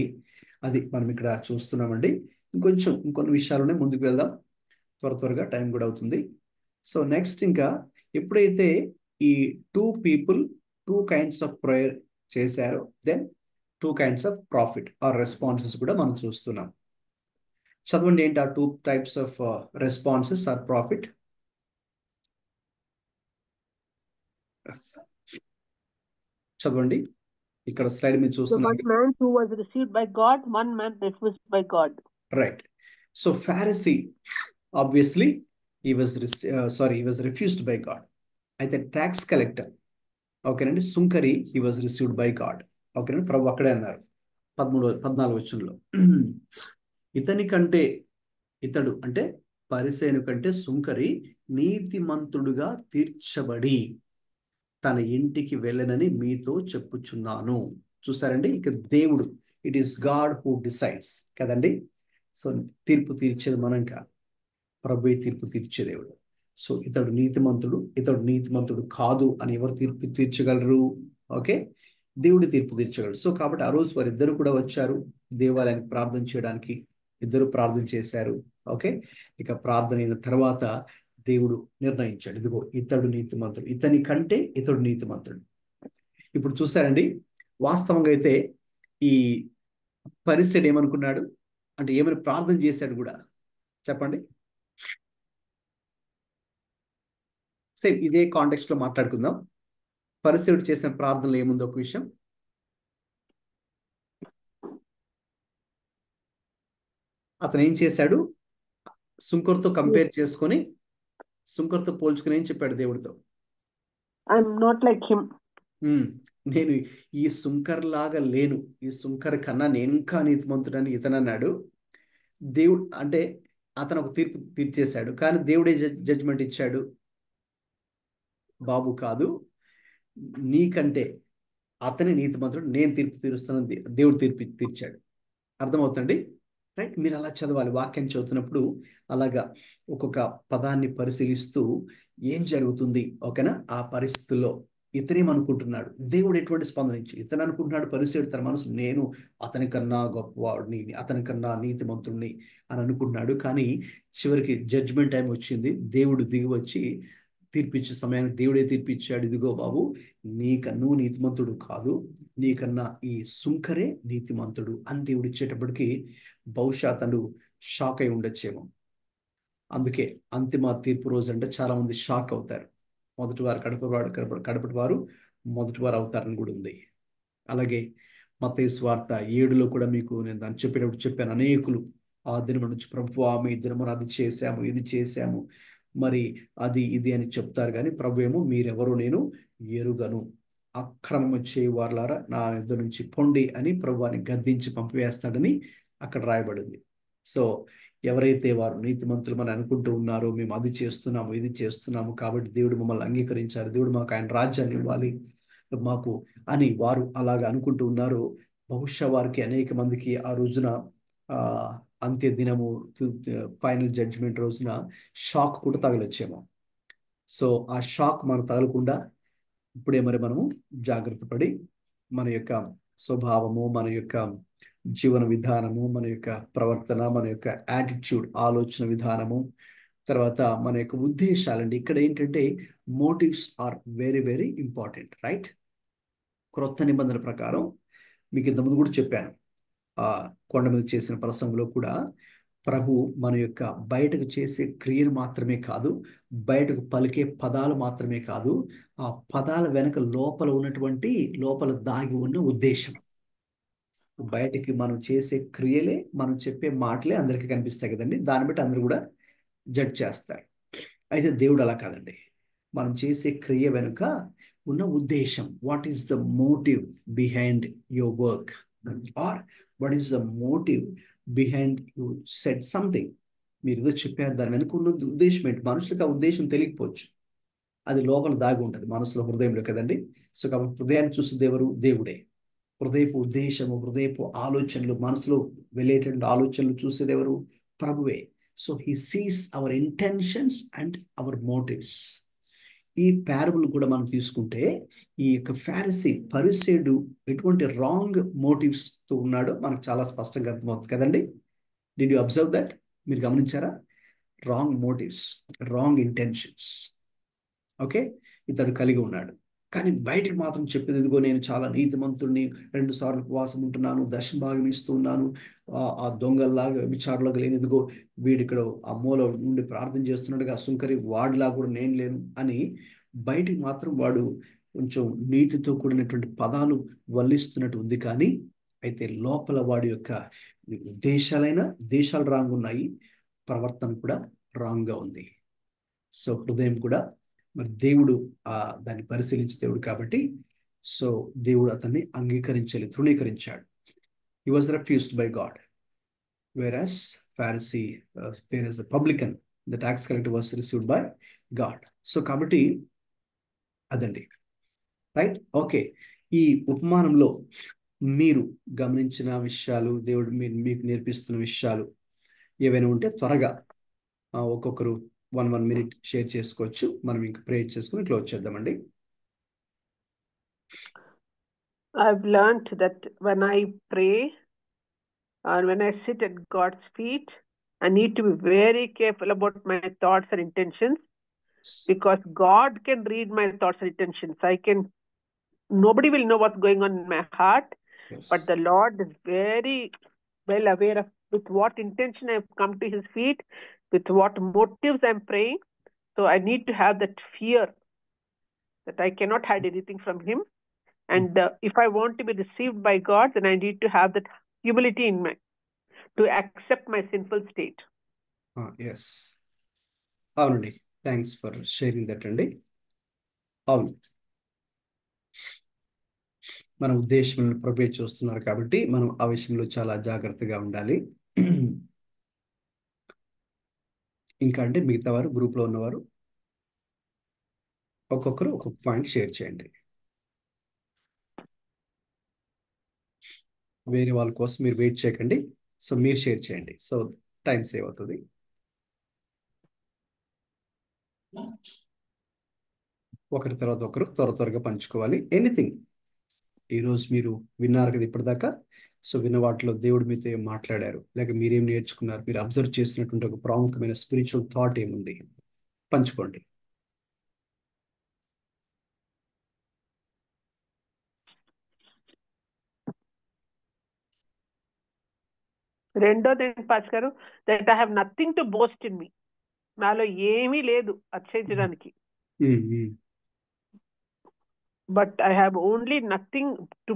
అది మనం ఇక్కడ చూస్తున్నామండి. ఇంకొన్ని విషయాలునే ముందుకు వెళ్దాం, త్వరగా టైం కూడా అవుతుంది. సో నెక్స్ట్ ఇంకా ఎప్పుడైతే ఈ 2 people 2 kinds ఆఫ్ ప్రేయర్ చేశారో, then 2 kinds of profit or responses కూడా మనం చూస్తున్నాం. చదవండి, ఏంటి ఆ 2 types of responses or profit? చదవండి, ఇక్కడ స్లైడ్ మీద The చూస్తున్నాం. one man who was received by God, one man refused by God. Right, so Pharisee obviously he was refused by God. అయితే ట్యాక్స్ కలెక్టర్, ఓకేనండి, సుంకరి, he was received by God. ఓకేనండి, ప్రభు అక్కడే అన్నారు 14 వచనంలో. ఇతడు అంటే పరిసయ్యుని కంటే సుంకరి నీతిమంతుడుగా తీర్చబడి తన ఇంటికి వెళ్ళనని మీతో చెప్పుచున్నాను. చూసారండి, ఇక దేవుడు, it is God who decides కదండి. సో తీర్పు తీర్చేది మనం కాదు, ప్రభువే తీర్పు తీర్చే దేవుడు. సో ఇతడు నీతిమంతుడు కాదు అని ఎవరు తీర్పు తీర్చగలరు? ఓకే, దేవుడి తీర్పు తీర్చగలరు. సో కాబట్టి ఆ రోజు వారిద్దరు కూడా వచ్చారు దేవాలయానికి ప్రార్థన చేయడానికి, ఇద్దరు ప్రార్థన చేశారు. ఓకే, ఇక ప్రార్థన అయిన తర్వాత దేవుడు నిర్ణయించాడు, ఇదిగో ఇతడు నీతిమంతుడు, ఇతని కంటే ఇతడు నీతిమంతుడు. ఇప్పుడు చూసారండి, వాస్తవంగా అయితే ఈ పరిసయ్యుడు ఏమనుకున్నాడు అంటే, ఏమని ప్రార్థన చేశాడు కూడా చెప్పండి. సేమ్ ఇదే కాంటెక్స్ట్ లో మాట్లాడుకుందాం. పరిసయ్యుడు చేసిన ప్రార్థనలో ఏముందో ఒక విషయం. అతను ఏం చేశాడు? సుంకర్తో కంపేర్ చేసుకొని, సుంకర్తో పోల్చుకుని ఏం చెప్పాడు దేవుడితో? I'm not like him. నేను ఈ సుంకర్ లాగా లేను, ఈ సుంకర్ కన్నా నేను ఇంకా నీతిమంతుడని ఇతను అన్నాడు. దేవుడు అంటే అతను ఒక తీర్పు తీర్చేశాడు, కానీ దేవుడే జడ్జిమెంట్ ఇచ్చాడు, బాబు కాదు, నీకంటే అతని నీతిమంతుడు, నేను తీర్పు తీరుస్తానని దేవుడు తీర్చాడు. అర్థమవుతుంది రైట్? మీరు అలా చదవాలి. వాక్యం చదువుతున్నప్పుడు అలాగా ఒక్కొక్క పదాన్ని పరిశీలిస్తూ ఏం జరుగుతుంది, ఓకేనా? ఆ పరిస్థితుల్లో ఇతనేమనుకుంటున్నాడు, దేవుడు ఎటువంటి స్పందన ఇచ్చి ఇతను అనుకుంటున్నాడు పరిశీలి తన మనసు, నేను అతనికన్నా గొప్పవాడిని, అతనికన్నా నీతిమంతుడిని అని అనుకుంటున్నాడు. కానీ చివరికి జడ్జ్మెంట్ టైం వచ్చింది. దేవుడు దిగి వచ్చి తీర్పిచ్చే సమయానికి దేవుడే తీర్పిచ్చాడు. ఇదిగో బాబు, నువ్వు నీతిమంతుడు కాదు, నీకన్నా ఈ సుంకరే నీతిమంతుడు అని దేవుడు ఇచ్చేటప్పటికి బహుశా అతడు షాక్ అయి ఉండొచ్చేమో. అందుకే అంతిమ తీర్పు రోజు అంటే చాలా మంది షాక్ అవుతారు. మొదటి వారు కడపటి వారు మొదటి వారు అవుతారని కూడా ఉంది. అలాగే మత్తయి సువార్త 7లో కూడా మీకు నేను దాన్ని చెప్పేటప్పుడు చెప్పాను. అనేకులు ఆ దినం నుంచి ప్రభువా మీ దినమున అది చేశాము, ఇది చేశాము, మరి అది ఇది అని చెప్తారు. కానీ ప్రభు ఏమో మీరెవరో నేను ఎరుగను, అక్రమము చేయవారులారా నా యొద్ద నుంచి పొండి అని ప్రభువాని గద్దించి పంపివేస్తాడని అక్కడ రాయబడింది. సో ఎవరైతే వారు నీతిమంతులు మనం అనుకుంటూ ఉన్నారో, మేము అది చేస్తున్నాము, ఇది చేస్తున్నాము, కాబట్టి దేవుడు మమ్మల్ని అంగీకరించాలి, దేవుడు మాకు ఆయన రాజ్యాన్ని ఇవ్వాలి మాకు అని వారు అలాగా అనుకుంటూ ఉన్నారు. బహుశా వారికి అనేక మందికి ఆ రోజున అంత్య దినము, ఫైనల్ జడ్జిమెంట్ రోజున షాక్ కూడా తగలొచ్చేమో. సో ఆ షాక్ మనకు తగలకుండా ఇప్పుడే మరి మనము జాగ్రత్త పడి మన యొక్క స్వభావము, మన యొక్క జీవన విధానము, మన యొక్క ప్రవర్తన, మన యొక్క యాటిట్యూడ్, ఆలోచన విధానము, తర్వాత మన యొక్క ఉద్దేశాలండి. ఇక్కడ ఏంటంటే motives are very very important, right? క్రొత్త నిబంధన ప్రకారం మీకు ఇంతకుముందు కూడా చెప్పాను, ఆ కొండ మీద చేసిన ప్రసంగంలో కూడా ప్రభు మన యొక్క బయటకు చేసే క్రియలు మాత్రమే కాదు, బయటకు పలికే పదాలు మాత్రమే కాదు, ఆ పదాల వెనక లోపల దాగి ఉన్న ఉద్దేశం. బయటికి మనం చేసే క్రియలే, మనం చెప్పే మాటలే అందరికీ కనిపిస్తాయి కదండి. దాన్ని బట్టి అందరూ కూడా జడ్జ్ చేస్తారు. అయితే దేవుడు అలా కాదండి. మనం చేసే క్రియ వెనుక ఉన్న ఉద్దేశం, what is the motive behind your work, or what is the motive behind you said something. మీరు ఏదో చెప్పారు, దాని వెనుక ఉన్న ఉద్దేశం ఏంటి? మనుషులకు ఆ ఉద్దేశం తెలియకపోవచ్చు, అది లోపల దాగి ఉంటుంది మనసులో, హృదయంలో కదండి. సో కాబట్టి హృదయాన్ని చూస్తుంది ఎవరు? దేవుడే. హృదయపు ఉద్దేశము, హృదయపు ఆలోచనలు, మనసులో వెళ్ళేటువంటి ఆలోచనలు చూసేది ఎవరు? ప్రభువే. So he sees our intentions and our motives. ఈ ప్యారబుల్ కూడా మనం తీసుకుంటే ఈ యొక్క పరిసేయుడు ఎటువంటి రాంగ్ మోటివ్స్ తో ఉన్నాడో మనకు చాలా స్పష్టంగా అర్థమవుతుంది కదండి. Did you observe that? మీరు గమనించారా? Wrong motifs, wrong intentions, okay, ఇతడు కలిగి ఉన్నాడు. కానీ బయటికి మాత్రం చెప్పేది, ఇదిగో నేను చాలా నీతిమంతుడిని, 2 సార్లు ఉపవాసం ఉంటున్నాను, దశమభాగం ఇస్తూ ఉన్నాను, ఆ దొంగల్లాగా విచారులాగా లేని, ఇదిగో వీడిక్కడ ఆ మూల నుండి ప్రార్థన చేస్తున్నాడుగా సుంకరి వాడిలా కూడా నేను లేను అని బయటికి మాత్రం వాడు కొంచెం నీతితో కూడినటువంటి పదాలు వల్లిస్తున్నట్టు ఉంది. కానీ అయితే లోపల వాడి యొక్క దేశాలు రాంగ్ ఉన్నాయి, ప్రవర్తన కూడా రాంగ్గా ఉంది. సో హృదయం కూడా మరి దేవుడు దాన్ని పరిశీలించే దేవుడు కాబట్టి, సో దేవుడు అతన్ని తృణీకరించాడు. He was refused by God, whereas the publican, the tax collector, was received by God. So కాబట్టి అదండి, రైట్? ఓకే, ఈ ఉపమానంలో మీరు గమనించిన విషయాలు, దేవుడు మీకు నేర్పిస్తున్న విషయాలు ఏవైనా ఉంటే త్వరగా ఒక్కొక్కరు 1 minute షేర్ చేసుకోవచ్చు. మనం ఇంకా ప్రేయర్ చేసుకుని క్లోజ్ చేద్దామండి. I've learned that when I pray or when I sit at God's feet, I need to be very careful about my thoughts and intentions, because God can read my thoughts and intentions. Nobody will know what's going on in my heart, Yes. but the Lord is very well aware of with what intention I've come to his feet, with what motives I'm praying. So I need to have that fear that I cannot hide anything from him. And if I want to be received by God, then I need to have that humility to accept my sinful state. Yes. అవునండి, thanks for sharing that అండి. అవును, మన ఉద్దేశంలో ప్రభు చూస్తున్నారు కాబట్టి మనం ఆ విషయంలో చాలా జాగ్రత్తగా ఉండాలి. ఇంకా అంటే మిగతా వారు, గ్రూప్లో ఉన్నవారు ఒక్కొక్కరు ఒక్కొక్క పాయింట్ షేర్ చేయండి. వేరే వాళ్ళ కోసం మీరు వెయిట్ చేయకండి. సో మీరు షేర్ చేయండి. సో టైం సేవ్ అవుతుంది. ఒకరి తర్వాత ఒకరు త్వరగా పంచుకోవాలి. ఎనీథింగ్ ఈరోజు మీరు విన్నారు కదా ఇప్పటిదాకా. సో విన్న వాటిలో దేవుడు మీతో ఏం మాట్లాడారు, లేక మీరేం నేర్చుకున్నారు, మీరు అబ్జర్వ్ చేసినటువంటి ఒక ప్రాముఖ్యమైన స్పిరిచువల్ థాట్ ఏముంది, పంచుకోండి. రెండోది పాస్ గారు, that I have nothing to boast in me. నాలో ఏమీ లేదు అతిశయించడానికి. But I have only nothing to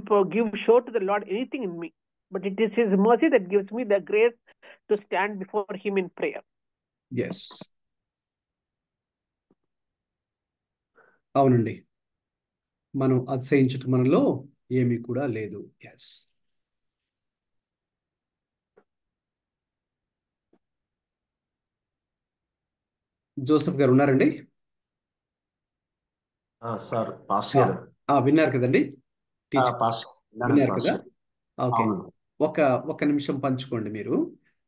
show to the Lord anything in me. But it is His mercy that gives me the grace to stand before Him in prayer. Yes. అవునండి, మనం అతిశయించుట మనలో ఏమీ కూడా లేదు. Yes. Joseph గారు ఉన్నారండి? Sir pastor విన్నారు కదండి టీచర్, విన్నారు కదా? పాస్టర్. ఓకే, అవును. ఒక నిమిషం పంచుకోండి మీరు.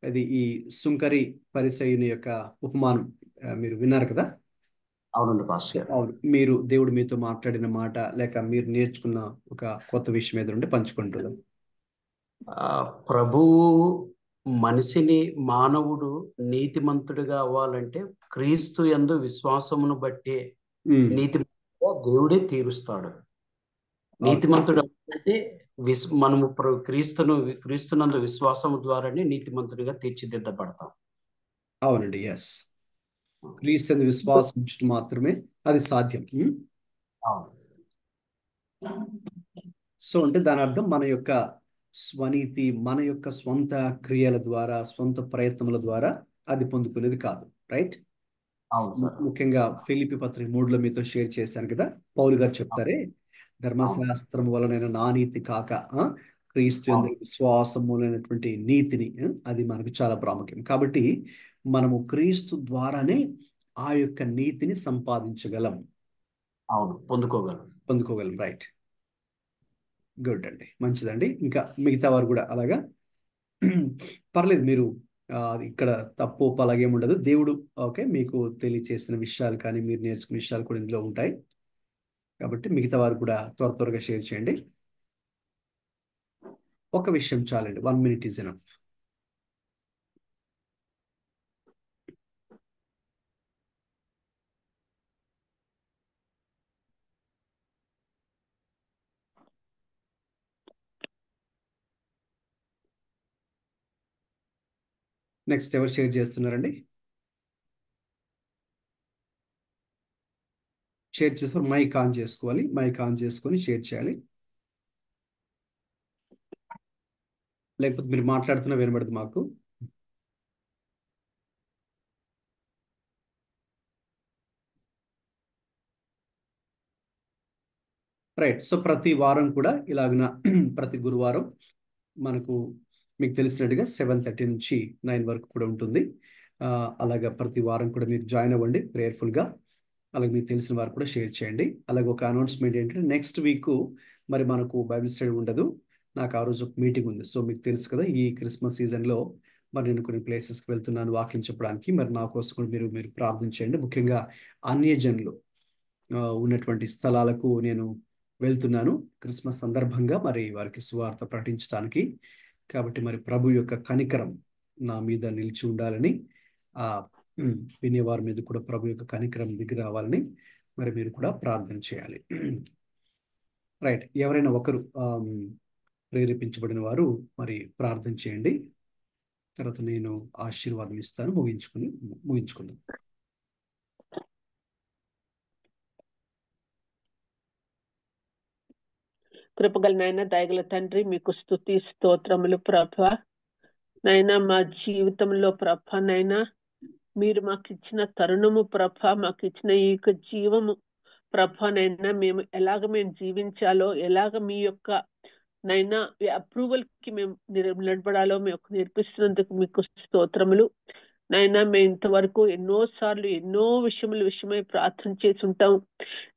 అది ఈ సుంకరి పరిసయుని యొక్క ఉపమానం మీరు విన్నారు కదా? అవునండి పాస్టర్. అవును, మీరు దేవుడు మీతో మాట్లాడిన మాట లేక మీరు నేర్చుకున్న ఒక కొత్త విషయం ఏదో ఉంటే పంచుకుంటున్నాం. ప్రభువు మనిషిని, మానవుడు నీతిమంతుడిగా అవ్వాలంటే క్రీస్తు యందు విశ్వాసమును బట్టి నీతిమంతుడిగా దేవుడే తీరుస్తాడు. నీతిమంతుడు అంటే మనము క్రీస్తునందు విశ్వాసము ద్వారానే నీతిమంతుడిగా తీర్చిదిద్దబడతాం. అవునండి, ఎస్. క్రీస్తు విశ్వాసం ఉంచుట మాత్రమే అది సాధ్యం. సో అంటే దాని అర్థం మన యొక్క స్వనీతి, మన యొక్క స్వంత క్రియల ద్వారా, స్వంత ప్రయత్నముల ద్వారా అది పొందుకునేది కాదు. రైట్? ముఖ్యంగా ఫిలిప్పీ పత్రిక 3లో మీతో షేర్ చేశాను కదా, పౌలు గారు చెప్తారే, ధర్మశాస్త్రం వలనైన నా నీతి కాక క్రీస్తు యందు విశ్వాసములైనటువంటి నీతిని, అది మనకు చాలా ప్రాముఖ్యం. కాబట్టి మనము క్రీస్తు ద్వారానే ఆ యొక్క నీతిని సంపాదించగలం. అవును, పొందుకోగలం. రైట్, గుడ్ అండి, మంచిదండి. ఇంకా మిగతా వారు కూడా అలాగా పర్లేదు, మీరు ఇక్కడ తప్పు అలాగేం ఉండదు. దేవుడు ఓకే మీకు తెలియచేసిన విషయాలు కానీ మీరు నేర్చుకున్న విషయాలు కూడా ఇందులో ఉంటాయి. కాబట్టి మిగతా వారు కూడా త్వరగా షేర్ చేయండి. ఒక విషయం చాలండి, 1 minute ఈజ్ ఎనఫ్. నెక్స్ట్ ఎవరు షేర్ చేస్తున్నారండి? షేర్ చేస్తే మైక్ ఆన్ చేసుకోవాలి, మైక్ ఆన్ చేసుకొని షేర్ చేయాలి. లేకపోతే మీరు మాట్లాడుతున్నా వినబడదు మాకు. రైట్. సో ప్రతి వారం కూడా ఇలాగన ప్రతి గురువారం మనకు మీకు తెలిసినట్టుగా 7:30 నుంచి 9 వరకు కూడా ఉంటుంది. అలాగా ప్రతి వారం కూడా మీరు జాయిన్ అవ్వండి ప్రేయర్ఫుల్గా. అలాగే మీకు తెలిసిన వారు కూడా షేర్ చేయండి. అలాగే ఒక అనౌన్స్మెంట్ ఏంటంటే, నెక్స్ట్ వీక్ మరి మనకు బైబిల్ స్టడీ ఉండదు. నాకు ఆ రోజు ఒక మీటింగ్ ఉంది. సో మీకు తెలుసు కదా, ఈ క్రిస్మస్ సీజన్లో మరి నేను కొన్ని ప్లేసెస్కి వెళ్తున్నాను వాక్యం చెప్పడానికి. మరి నా కోసం కూడా మీరు ప్రార్థన చేయండి. ముఖ్యంగా అన్యజనులు ఉన్నటువంటి స్థలాలకు నేను వెళ్తున్నాను క్రిస్మస్ సందర్భంగా, మరి వారికి సువార్త ప్రకటించడానికి. కాబట్టి మరి ప్రభు యొక్క కనికరం నా మీద నిలిచి ఉండాలని, వినేవారి మీద కూడా ప్రభు యొక్క కనికరం దిగి రావాలని మరి మీరు కూడా ప్రార్థన చేయాలి. రైట్, ఎవరైనా ఒకరు ప్రేరేపించబడిన వారు మరి ప్రార్థన చేయండి. తర్వాత నేను ఆశీర్వాదం ఇస్తాను. ముగించుకుందాం. కృపగల నాయన, దయగల తండ్రి, మీకు స్తుతి స్తోత్రములు ప్రభా. నైనా మా జీవితంలో ప్రభా, నైనా మీరు మాకు ఇచ్చిన తరుణము ప్రభా, మాకు ఇచ్చిన ఈ యొక్క జీవము ప్రభా, నైనా మేము జీవించాలో, ఎలాగ మీ యొక్క నైనా అప్రూవల్ కి మేము నిలబడాలో మేము నేర్పిస్తున్నందుకు మీకు స్తోత్రములు. నైనా మేము ఇంతవరకు ఎన్నోసార్లు ఎన్నో విషయమై ప్రార్థన చేసి ఉంటాం.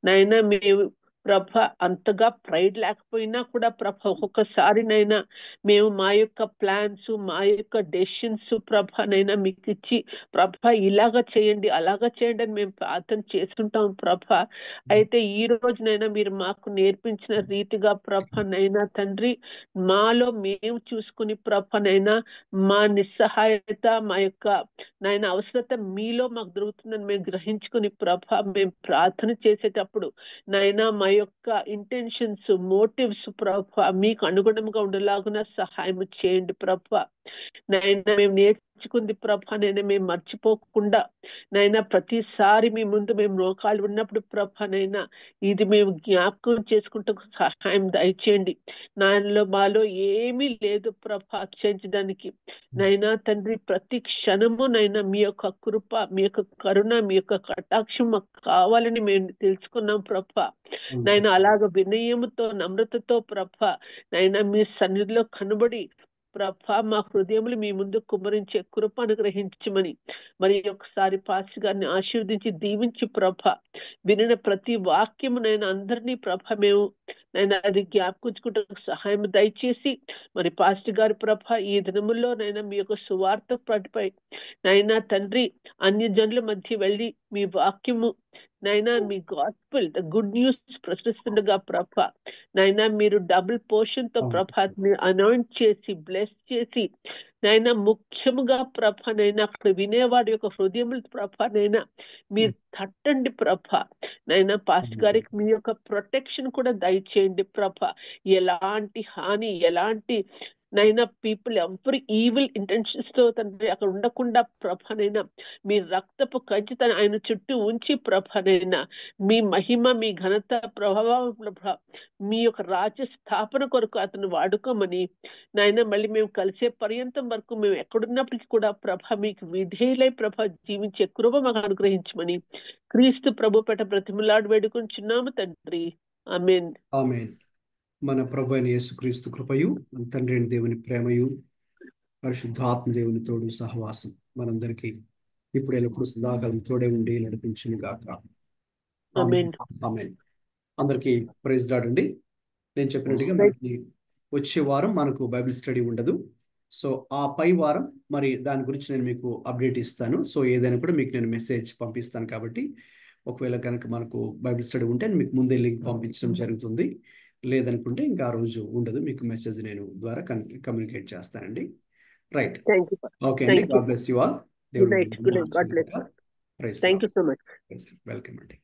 నైనా మేము ప్రభ అంతగా ప్రైడ్ లేకపోయినా కూడా ప్రభ ఒక్కొక్కసారినైనా మేము మా యొక్క ప్లాన్స్ మా యొక్క డెసిషన్స్ ప్రభనైనా మీకు ఇచ్చి ప్రభ ఇలాగా చేయండి అలాగా చేయండి అని మేము ప్రార్థన చేస్తుంటాం ప్రభ. అయితే ఈ రోజునైనా మీరు మాకు నేర్పించిన రీతిగా ప్రభనైనా తండ్రి మాలో మేము చూసుకుని ప్రభనైనా మా నిస్సహాయత మా యొక్క నాయన అవసరత మీలో మాకు దొరుకుతుందని మేము గ్రహించుకుని ప్రభ మేము ప్రార్థన చేసేటప్పుడు నాయన మా యొక్క ఇంటెన్షన్స్ మోటివ్స్ ప్రభ మీకు అనుగుణంగా ఉండేలాగున సహాయం చేయండి ప్రభ. నాయన మేము నేర్చుకుంది ప్రభ నైనా మేము మర్చిపోకుండా నైనా ప్రతిసారి మీ ముందు మేము మోకాళ్ళు ఉన్నప్పుడు ప్రభ నైనా ఇది మేము జ్ఞాపకం చేసుకుంటూ సహాయం దయచేయండి. నాలో మాలో ఏమీ లేదు ప్రభ అక్షయించడానికి నైనా తండ్రి ప్రతి క్షణము నైనా మీ యొక్క కృప మీ యొక్క కరుణ మీ యొక్క కటాక్షం మాకు కావాలని మేము తెలుసుకున్నాం ప్రభ. నైనా అలాగ వినయముతో నమ్రతతో ప్రభ నైనా మీ సన్నిధిలో కనబడి ప్రభ మా హృదయములు మీ ముందు కుమ్మరించే కృప అనుగ్రహించమని మరి ఒకసారి పాస్ గారిని ఆశీర్వదించి దీవించి ప్రభ వినిన ప్రతి వాక్యము నైనా అందరినీ ప్రభ మేము నైనా అది జ్ఞాపకుంచుకుంటూ సహాయం దయచేసి మరి పాస్టర్ గారి ప్రభ ఈ దినముల్లో నైనా మీ యొక్క సువార్త ప్రతిపై నైనా తండ్రి అన్య జనుల మధ్య వెళ్ళి మీ వాక్యము నైనా మీ గాస్పెల్ ద గుడ్ న్యూస్ ప్రచురిస్తుండగా ప్రభ నైనా మీరు డబుల్ పోర్షన్ తో ప్రభ అనాయింట్ చేసి బ్లెస్ చేసి నైనా ముఖ్యముగా ప్రభ నైనా అక్కడ వినేవాడి యొక్క హృదయములు ప్రభ నైనా మీరు తట్టండి ప్రభ. నైనా పాస్టర్ గారికి మీ యొక్క ప్రొటెక్షన్ కూడా దయచేయండి ప్రభ. ఎలాంటి హాని ఎలాంటి నైనా పీపుల్ ఎవరి ఈవిల్ ఇంటెన్షన్స్ తో తండ్రి అక్కడ ఉండకుండా ప్రభనైనా మీ రక్తపు కంచి ఆయన చుట్టూ ఉంచి ప్రభనైనా మీ మహిమ మీ ఘనత ప్రభావం ప్రభ మీ యొక్క రాజ్య స్థాపన కొరకు అతను వాడుకోమని నాయన మళ్ళీ మేము కలిసే పర్యంతం వరకు మేము ఎక్కడున్నప్పటికీ కూడా ప్రభ మీకు విధేయులై ప్రభ జీవించే కృప మాకు అనుగ్రహించమని క్రీస్తు ప్రభు పేట బ్రతిమలాడు వేడుకుంటున్నాము తండ్రి. ఆమేన్. ఆమేన్. మన ప్రభు అయిన యేసుక్రీస్తు కృపయు మన తండ్రి అయిన దేవుని ప్రేమయు పరిశుద్ధాత్మ దేవుని తోడు సహవాసం మనందరికీ ఇప్పుడు ఎల్లప్పుడు సదాకాలం తోడే ఉండి నడిపించును గాక. ఆమేన్. ఆమేన్. అందరికీ ప్రైజ్ లార్డ్ అండి. నేను చెప్పినట్టుగా మనకి వచ్చే వారం మనకు బైబిల్ స్టడీ ఉండదు. సో ఆ పై వారం మరి దాని గురించి నేను మీకు అప్డేట్ ఇస్తాను. సో ఏదైనా కూడా మీకు నేను మెసేజ్ పంపిస్తాను. కాబట్టి ఒకవేళ కనుక మనకు బైబిల్ స్టడీ ఉంటే మీకు ముందే లింక్ పంపించడం జరుగుతుంది. లేదనుకుంటే ఇంకా ఆ రోజు ఉండదు. మీకు మెసేజ్ నేను ద్వారా కమ్యూనికేట్ చేస్తానండి. రైట్. ఓకే అండి. God bless you all. Good night. God bless you. Thank you so much. Welcome అండి.